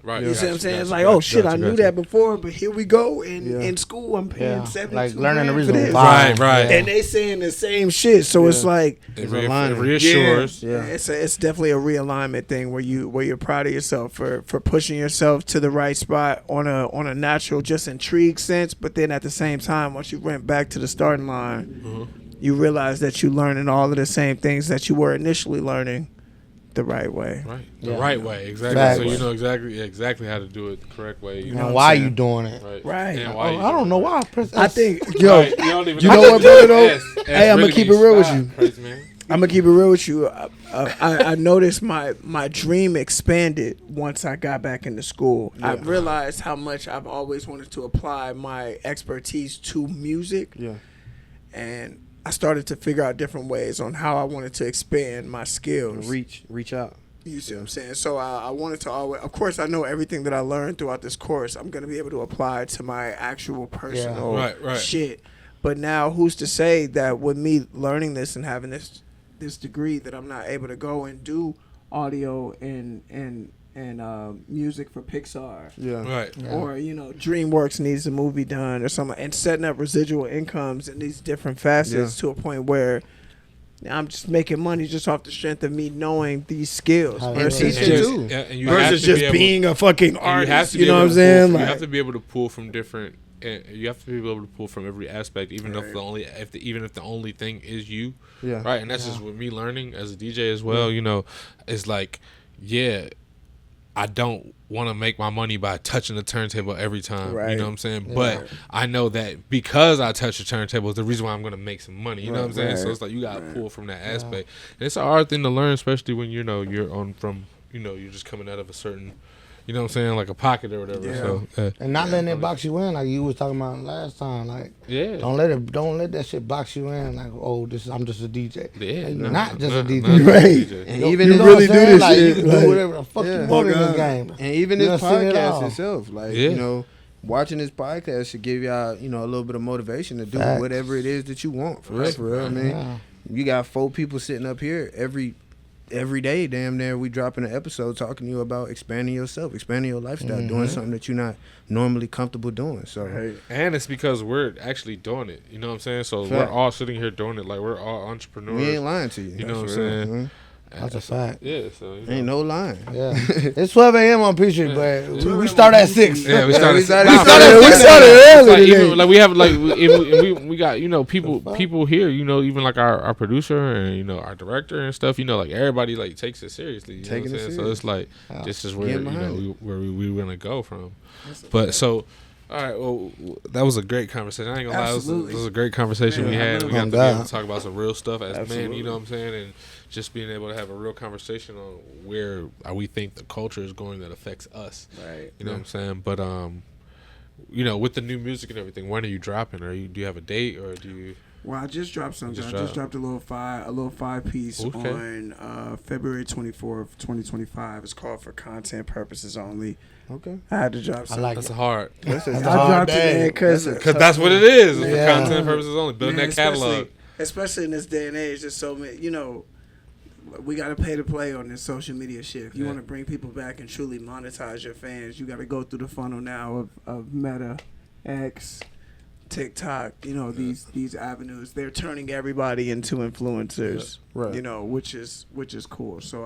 Speaker 1: Right.
Speaker 4: You see what I'm saying? It's like, oh shit, I knew that before, but here we go. In school, I'm paying $72
Speaker 2: like learning the
Speaker 4: for
Speaker 2: reason
Speaker 4: this.
Speaker 2: why.
Speaker 1: Right.
Speaker 4: And they saying the same shit, so it's like
Speaker 1: It
Speaker 3: aligning.
Speaker 1: reassures.
Speaker 4: it's definitely a realignment thing where you're proud of yourself for pushing yourself to the right spot on a natural, just intrigue sense. But then at the same time, once you went back to the starting line, you realize that you're learning all of the same things that you were initially learning the right way.
Speaker 1: Right. The right way. Exactly.
Speaker 2: Exactly.
Speaker 1: So you know exactly how to do it the correct way. You know
Speaker 2: And
Speaker 1: what
Speaker 2: why
Speaker 1: I'm
Speaker 2: you
Speaker 1: saying?
Speaker 2: doing it?
Speaker 4: Right.
Speaker 1: And why you
Speaker 2: I don't know why I press
Speaker 4: I
Speaker 2: S.
Speaker 4: think, yo,
Speaker 1: Right. You don't even
Speaker 4: you know what, brother, though? Hey, I'ma
Speaker 1: really
Speaker 4: keep it
Speaker 1: means
Speaker 4: real with
Speaker 1: stop,
Speaker 4: you.
Speaker 1: crazy man.
Speaker 4: I'm gonna keep it real with you. I noticed my dream expanded once I got back into school. I realized how much I've always wanted to apply my expertise to music.
Speaker 3: Yeah.
Speaker 4: And I started to figure out different ways on how I wanted to expand my skills.
Speaker 3: Reach out.
Speaker 4: You see what I'm saying? So I wanted to always, of course, I know everything that I learned throughout this course, I'm going to be able to apply to my actual personal
Speaker 1: Right.
Speaker 4: shit. But now who's to say that with me learning this and having this degree that I'm not able to go and do audio and music for Pixar.
Speaker 3: Yeah.
Speaker 1: Right.
Speaker 4: Or, you know, DreamWorks needs a movie done or something, and setting up residual incomes in these different facets to a point where I'm just making money just off the strength of me knowing these skills versus
Speaker 3: teaching
Speaker 4: just,
Speaker 3: too.
Speaker 1: And you have
Speaker 4: versus
Speaker 1: to be
Speaker 4: just
Speaker 1: able-
Speaker 4: being a fucking
Speaker 1: and you have
Speaker 4: artist.
Speaker 1: to
Speaker 4: You
Speaker 1: be
Speaker 4: know what
Speaker 1: able
Speaker 4: I'm
Speaker 1: to pull
Speaker 4: saying?
Speaker 1: from-
Speaker 4: Like,
Speaker 1: you have to be able to pull from different. You have to be able to pull from every aspect, even if the only thing is you.
Speaker 3: Yeah.
Speaker 1: Right. And that's just with me learning as a DJ as well. You know, it's like, I don't want to make my money by touching the turntable every time.
Speaker 4: Right.
Speaker 1: You know what I'm saying?
Speaker 2: Yeah.
Speaker 1: But I know that because I touch the turntable is the reason why I'm going to make some money. You know what I'm saying?
Speaker 4: Right.
Speaker 1: So it's like you got to pull from that aspect. And it's a hard thing to learn, especially when you're on from, you're just coming out of a certain, you know what I'm saying, like a pocket or whatever.
Speaker 4: Yeah.
Speaker 1: So
Speaker 2: And not letting it box you in, like you was talking about last time. Like,
Speaker 1: yeah.
Speaker 2: don't let that shit box you in. Like, oh, I'm just a DJ.
Speaker 1: Yeah,
Speaker 2: Like,
Speaker 1: nah,
Speaker 2: you're not just
Speaker 1: nah,
Speaker 2: a DJ.
Speaker 1: nah,
Speaker 4: Right.
Speaker 1: DJ.
Speaker 3: And
Speaker 2: You
Speaker 3: even
Speaker 2: know
Speaker 3: if
Speaker 2: what
Speaker 4: really
Speaker 2: I'm
Speaker 4: do
Speaker 2: saying?
Speaker 4: this
Speaker 2: like,
Speaker 4: shit,
Speaker 2: you can
Speaker 4: like-
Speaker 2: do whatever the fuck
Speaker 3: Yeah.
Speaker 2: you want in this
Speaker 4: God.
Speaker 2: game.
Speaker 3: And even
Speaker 2: You
Speaker 3: this
Speaker 2: done seen it all.
Speaker 3: podcast itself, like,
Speaker 1: Yeah.
Speaker 3: watching this podcast should give y'all, a little bit of motivation to do
Speaker 2: Facts.
Speaker 3: whatever it is that you want. For real,
Speaker 1: Right.
Speaker 3: for real. I mean,
Speaker 2: Yeah.
Speaker 3: you got 4 people sitting up here every day, damn near, we dropping an episode talking to you about expanding yourself, expanding your lifestyle, doing something that you're not normally comfortable doing. So,
Speaker 4: Right.
Speaker 1: And it's because we're actually doing it. You know what I'm saying? So
Speaker 3: Fact.
Speaker 1: we're all sitting here doing it. Like, we're all entrepreneurs.
Speaker 3: we ain't lying to you.
Speaker 1: You know
Speaker 3: That's
Speaker 1: what I'm
Speaker 3: real,
Speaker 1: saying?
Speaker 3: man.
Speaker 2: That's a fact.
Speaker 1: Yeah, so
Speaker 3: Ain't no lying.
Speaker 2: Yeah. It's 12 a.m. on Peachtree, but we start at 6.
Speaker 1: Yeah, we
Speaker 3: Yeah,
Speaker 1: started.
Speaker 3: we started-
Speaker 1: Nah,
Speaker 3: we started-
Speaker 1: we
Speaker 3: we started
Speaker 1: It's like,
Speaker 4: early
Speaker 1: even,
Speaker 4: today.
Speaker 1: like we have like we got people here. Even like our producer and our director and stuff. Like everybody like takes it seriously. You
Speaker 3: Taking
Speaker 1: know
Speaker 3: it
Speaker 1: what I'm saying? So
Speaker 3: serious.
Speaker 1: it's like
Speaker 2: Yeah.
Speaker 1: this is where
Speaker 3: Getting behind it.
Speaker 1: where we gonna go from. But so. All right, well, that was a great conversation. I ain't gonna lie,
Speaker 4: Absolutely.
Speaker 1: it was a great conversation
Speaker 4: Man,
Speaker 1: we
Speaker 4: I
Speaker 1: had.
Speaker 4: love
Speaker 1: We got to
Speaker 2: it.
Speaker 1: be able to talk about some real stuff as men,
Speaker 4: Absolutely.
Speaker 1: you know what I'm saying, and just being able to have a real conversation on where we think the culture is going that affects us.
Speaker 4: Right.
Speaker 1: You know what I'm saying? But with the new music and everything, when are you dropping? Do you have a date or do you?
Speaker 4: Well, I just dropped something.
Speaker 1: Just
Speaker 4: I just dropped a little 5-piece
Speaker 1: Okay.
Speaker 4: on February 24th, 2025. It's called For Content Purposes Only.
Speaker 3: Okay.
Speaker 4: I had to drop
Speaker 2: I
Speaker 4: something.
Speaker 2: like
Speaker 1: That's
Speaker 2: it.
Speaker 1: hard.
Speaker 3: That's
Speaker 2: a
Speaker 4: I
Speaker 2: hard
Speaker 4: dropped
Speaker 2: day.
Speaker 4: it because
Speaker 1: Because that's what it is. It's
Speaker 2: Yeah.
Speaker 1: for content purposes only. Building that catalog.
Speaker 4: Especially in this day and age, there's so many. We got to pay to play on this social media shit. If you
Speaker 1: Yeah.
Speaker 4: want to bring people back and truly monetize your fans, you got to go through the funnel now of Meta, X, TikTok. These avenues. They're turning everybody into influencers.
Speaker 3: Right.
Speaker 4: Which is cool. So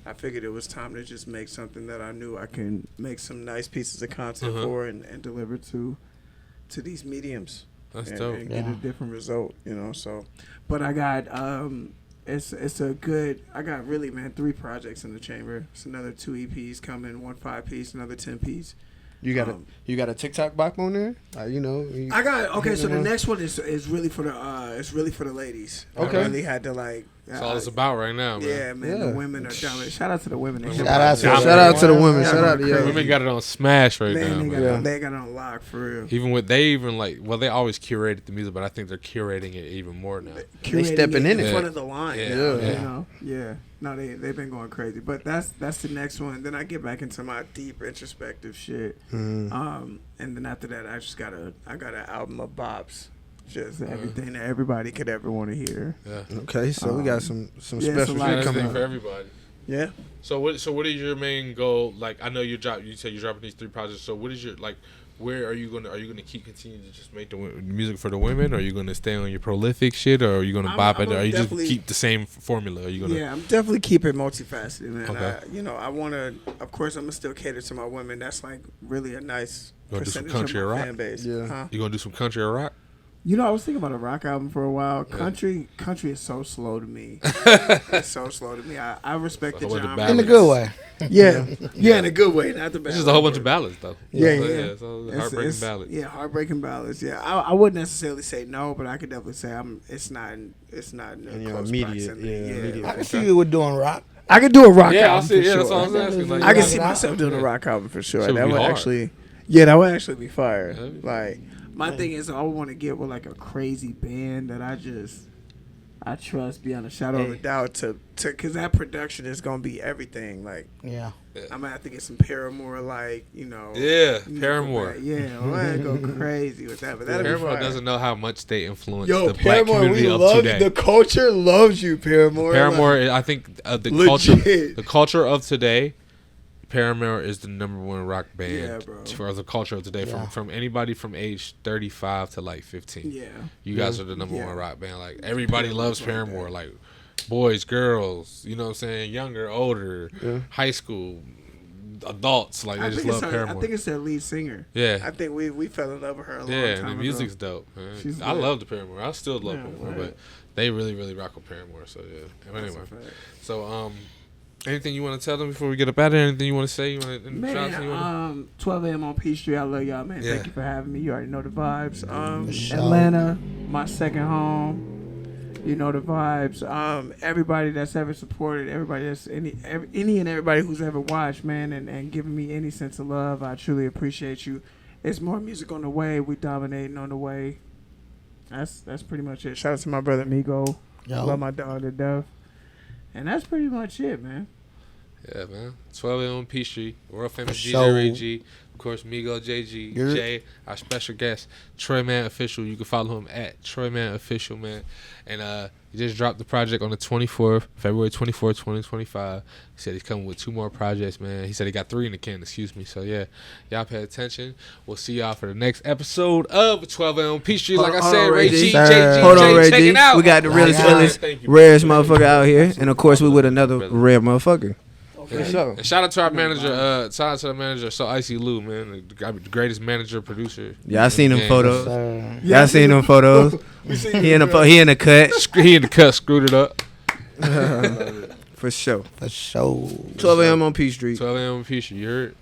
Speaker 4: I figured it was time to just make something that I knew I can make some nice pieces of content for and deliver to these mediums.
Speaker 1: That's
Speaker 4: and,
Speaker 1: dope.
Speaker 4: and get a different result, So, but I got it's a good. I got really 3 projects in the chamber. It's another 2 EPs coming, 1 5-piece, another 10-piece.
Speaker 3: You got a TikTok bot on there?
Speaker 4: I got so the next one is really for the ladies.
Speaker 3: Okay.
Speaker 4: I really had to
Speaker 1: That's all it's about right now, man.
Speaker 4: Yeah, man.
Speaker 3: Yeah.
Speaker 4: The women are dominant. Shout out to the women.
Speaker 2: Shout out to
Speaker 3: the women.
Speaker 4: Yeah,
Speaker 3: Shout out to
Speaker 4: crazy.
Speaker 3: y'all.
Speaker 1: Women got it on smash right
Speaker 4: Man,
Speaker 1: now,
Speaker 4: they
Speaker 1: man.
Speaker 4: they got it on lock for real.
Speaker 1: They always curated the music, but I think they're curating it even more now.
Speaker 4: Curating
Speaker 3: stepping in
Speaker 4: in
Speaker 3: it.
Speaker 4: front of the line.
Speaker 1: Yeah.
Speaker 4: Yeah. No, they've been going crazy. But that's the next one. Then I get back into my deep introspective shit. And then after that, I got an album of bops. Just everything that everybody could ever want to hear.
Speaker 1: Yeah.
Speaker 3: Okay, so we got some
Speaker 4: yeah,
Speaker 3: special
Speaker 4: it's a lot
Speaker 3: shit
Speaker 4: of
Speaker 3: coming
Speaker 1: Thing
Speaker 3: up.
Speaker 1: for everybody.
Speaker 4: Yeah.
Speaker 1: So what is your main goal? Like, I know you said you're dropping these 3 projects. So what is your where are you gonna continue to just make the music for the women? Or are you gonna stay on your prolific shit, or are you gonna bop it? Or are you just keep the same formula? Are you gonna?
Speaker 4: Yeah, I'm definitely keeping multifaceted, man.
Speaker 1: Okay.
Speaker 4: I want to. Of course, I'm gonna still cater to my women. That's like really a nice
Speaker 1: You gonna do some
Speaker 4: percentage
Speaker 1: country
Speaker 4: of
Speaker 1: or
Speaker 4: my
Speaker 1: rock?
Speaker 4: fan base.
Speaker 3: Yeah.
Speaker 4: Huh?
Speaker 1: You gonna do some country or rock?
Speaker 4: I was thinking about a rock album for a while.
Speaker 1: Yeah.
Speaker 4: Country is so slow to me. It's so slow to me. I respect the
Speaker 1: It's a whole bunch of
Speaker 4: genre.
Speaker 2: In a good way.
Speaker 4: Yeah, in a good way, not the bad.
Speaker 1: It's just a whole bunch of ballads, though.
Speaker 4: Yeah.
Speaker 1: So heartbreaking ballads.
Speaker 4: Yeah, heartbreaking ballads. Yeah, I wouldn't necessarily say no, but I could definitely say it's not in
Speaker 3: In your
Speaker 4: close
Speaker 3: immediate,
Speaker 4: proximity.
Speaker 3: immediate.
Speaker 2: I can see you with doing rock.
Speaker 4: I could do a rock
Speaker 1: Yeah, I'll
Speaker 4: album
Speaker 1: see.
Speaker 4: for
Speaker 1: Yeah,
Speaker 4: sure.
Speaker 1: that's all I was asking. Like,
Speaker 4: I can
Speaker 1: you
Speaker 4: see
Speaker 1: know,
Speaker 4: myself doing a rock album for sure.
Speaker 1: Should
Speaker 4: That
Speaker 1: be
Speaker 4: would
Speaker 1: hard.
Speaker 4: actually, that would actually be fire.
Speaker 1: Yeah.
Speaker 4: Like my thing is, I want to get with like a crazy band that I trust beyond a shadow of a doubt to because that production is gonna be everything. Like
Speaker 2: Yeah.
Speaker 4: I'm gonna have to get some Paramore, like
Speaker 1: Yeah, Paramore.
Speaker 4: Yeah, I'm gonna go crazy with that. But that'll be
Speaker 1: Paramore
Speaker 4: fire.
Speaker 1: doesn't know how much they influence
Speaker 4: Yo,
Speaker 1: the black
Speaker 4: Paramore,
Speaker 1: community
Speaker 4: we
Speaker 1: of
Speaker 4: love
Speaker 1: today.
Speaker 4: the culture. Loves you, Paramore.
Speaker 1: Paramore, I think the
Speaker 4: Legit.
Speaker 1: culture of today. Paramore is the #1 rock band
Speaker 4: Yeah, bro.
Speaker 1: for the culture of today.
Speaker 2: Yeah.
Speaker 1: From anybody from age 35 to like 15.
Speaker 4: Yeah.
Speaker 1: You guys are the #1
Speaker 4: Yeah.
Speaker 1: rock band. Like everybody loves
Speaker 4: Paramore's
Speaker 1: Paramore. Like boys, girls. You know what I'm saying? Younger, older, high school, adults. Like they just love Paramore.
Speaker 4: I think it's their lead singer.
Speaker 1: Yeah.
Speaker 4: I think we fell in love with her a long
Speaker 1: Yeah,
Speaker 4: time
Speaker 1: and the
Speaker 4: ago.
Speaker 1: music's dope, man.
Speaker 4: She's
Speaker 1: I
Speaker 4: lit.
Speaker 1: love the Paramore. I still love
Speaker 4: Yeah,
Speaker 1: Paramore,
Speaker 4: right.
Speaker 1: but they really, really rock with Paramore. So yeah. But
Speaker 4: That's
Speaker 1: anyway,
Speaker 4: a fact.
Speaker 1: so Anything you want to tell them before we get up out of here? Anything you want to say? You want to
Speaker 4: Man, 12 a.m. on Peachtree. I love y'all, man.
Speaker 1: Yeah.
Speaker 4: Thank you for having me. You already know the vibes.
Speaker 2: sure.
Speaker 4: Atlanta, my second home. You know the vibes. Everybody that's ever supported, everybody that's any and everybody who's ever watched, man, and given me any sense of love, I truly appreciate you. It's more music on the way. We dominating on the way. That's pretty much it. Shout out to my brother Migo.
Speaker 2: Yo.
Speaker 4: Love my dog to death. And that's pretty much it, man.
Speaker 1: Yeah, man. 12 a.m. on Peachtree. World famous DJ
Speaker 2: sure.
Speaker 1: Ray G. Of course, Migo JG.
Speaker 2: Yeah.
Speaker 1: Jay, our special guest, Troyman Official. You can follow him at Troyman Official, man. And he just dropped the project on the 24th, February 24th, 2025. He said he's coming with 2 more projects, man. He said he got 3 in the can, excuse me. So, yeah, y'all pay attention. We'll see y'all for the next episode of 12 a.m. on Peachtree. Like I said, Ray G, JG,
Speaker 3: Hold on, Ray
Speaker 1: check
Speaker 3: G.
Speaker 1: it out.
Speaker 3: We got the realest,
Speaker 2: Yeah.
Speaker 3: illest,
Speaker 1: Thank you,
Speaker 3: rarest
Speaker 1: brother.
Speaker 3: motherfucker out here, and of course we with another rare motherfucker. For sure.
Speaker 1: And shout out to our manager, shout out to the manager, So Icy Lou, man, the greatest manager, producer.
Speaker 3: Yeah, I seen them
Speaker 1: Yeah.
Speaker 3: photos.
Speaker 2: Sir.
Speaker 3: Yeah, I seen them photos. He in the cut
Speaker 1: He in the cut, screwed it up.
Speaker 3: for sure.
Speaker 2: For sure.
Speaker 3: 12 a.m. on Peachtree.
Speaker 1: 12 a.m. on Peachtree, you heard?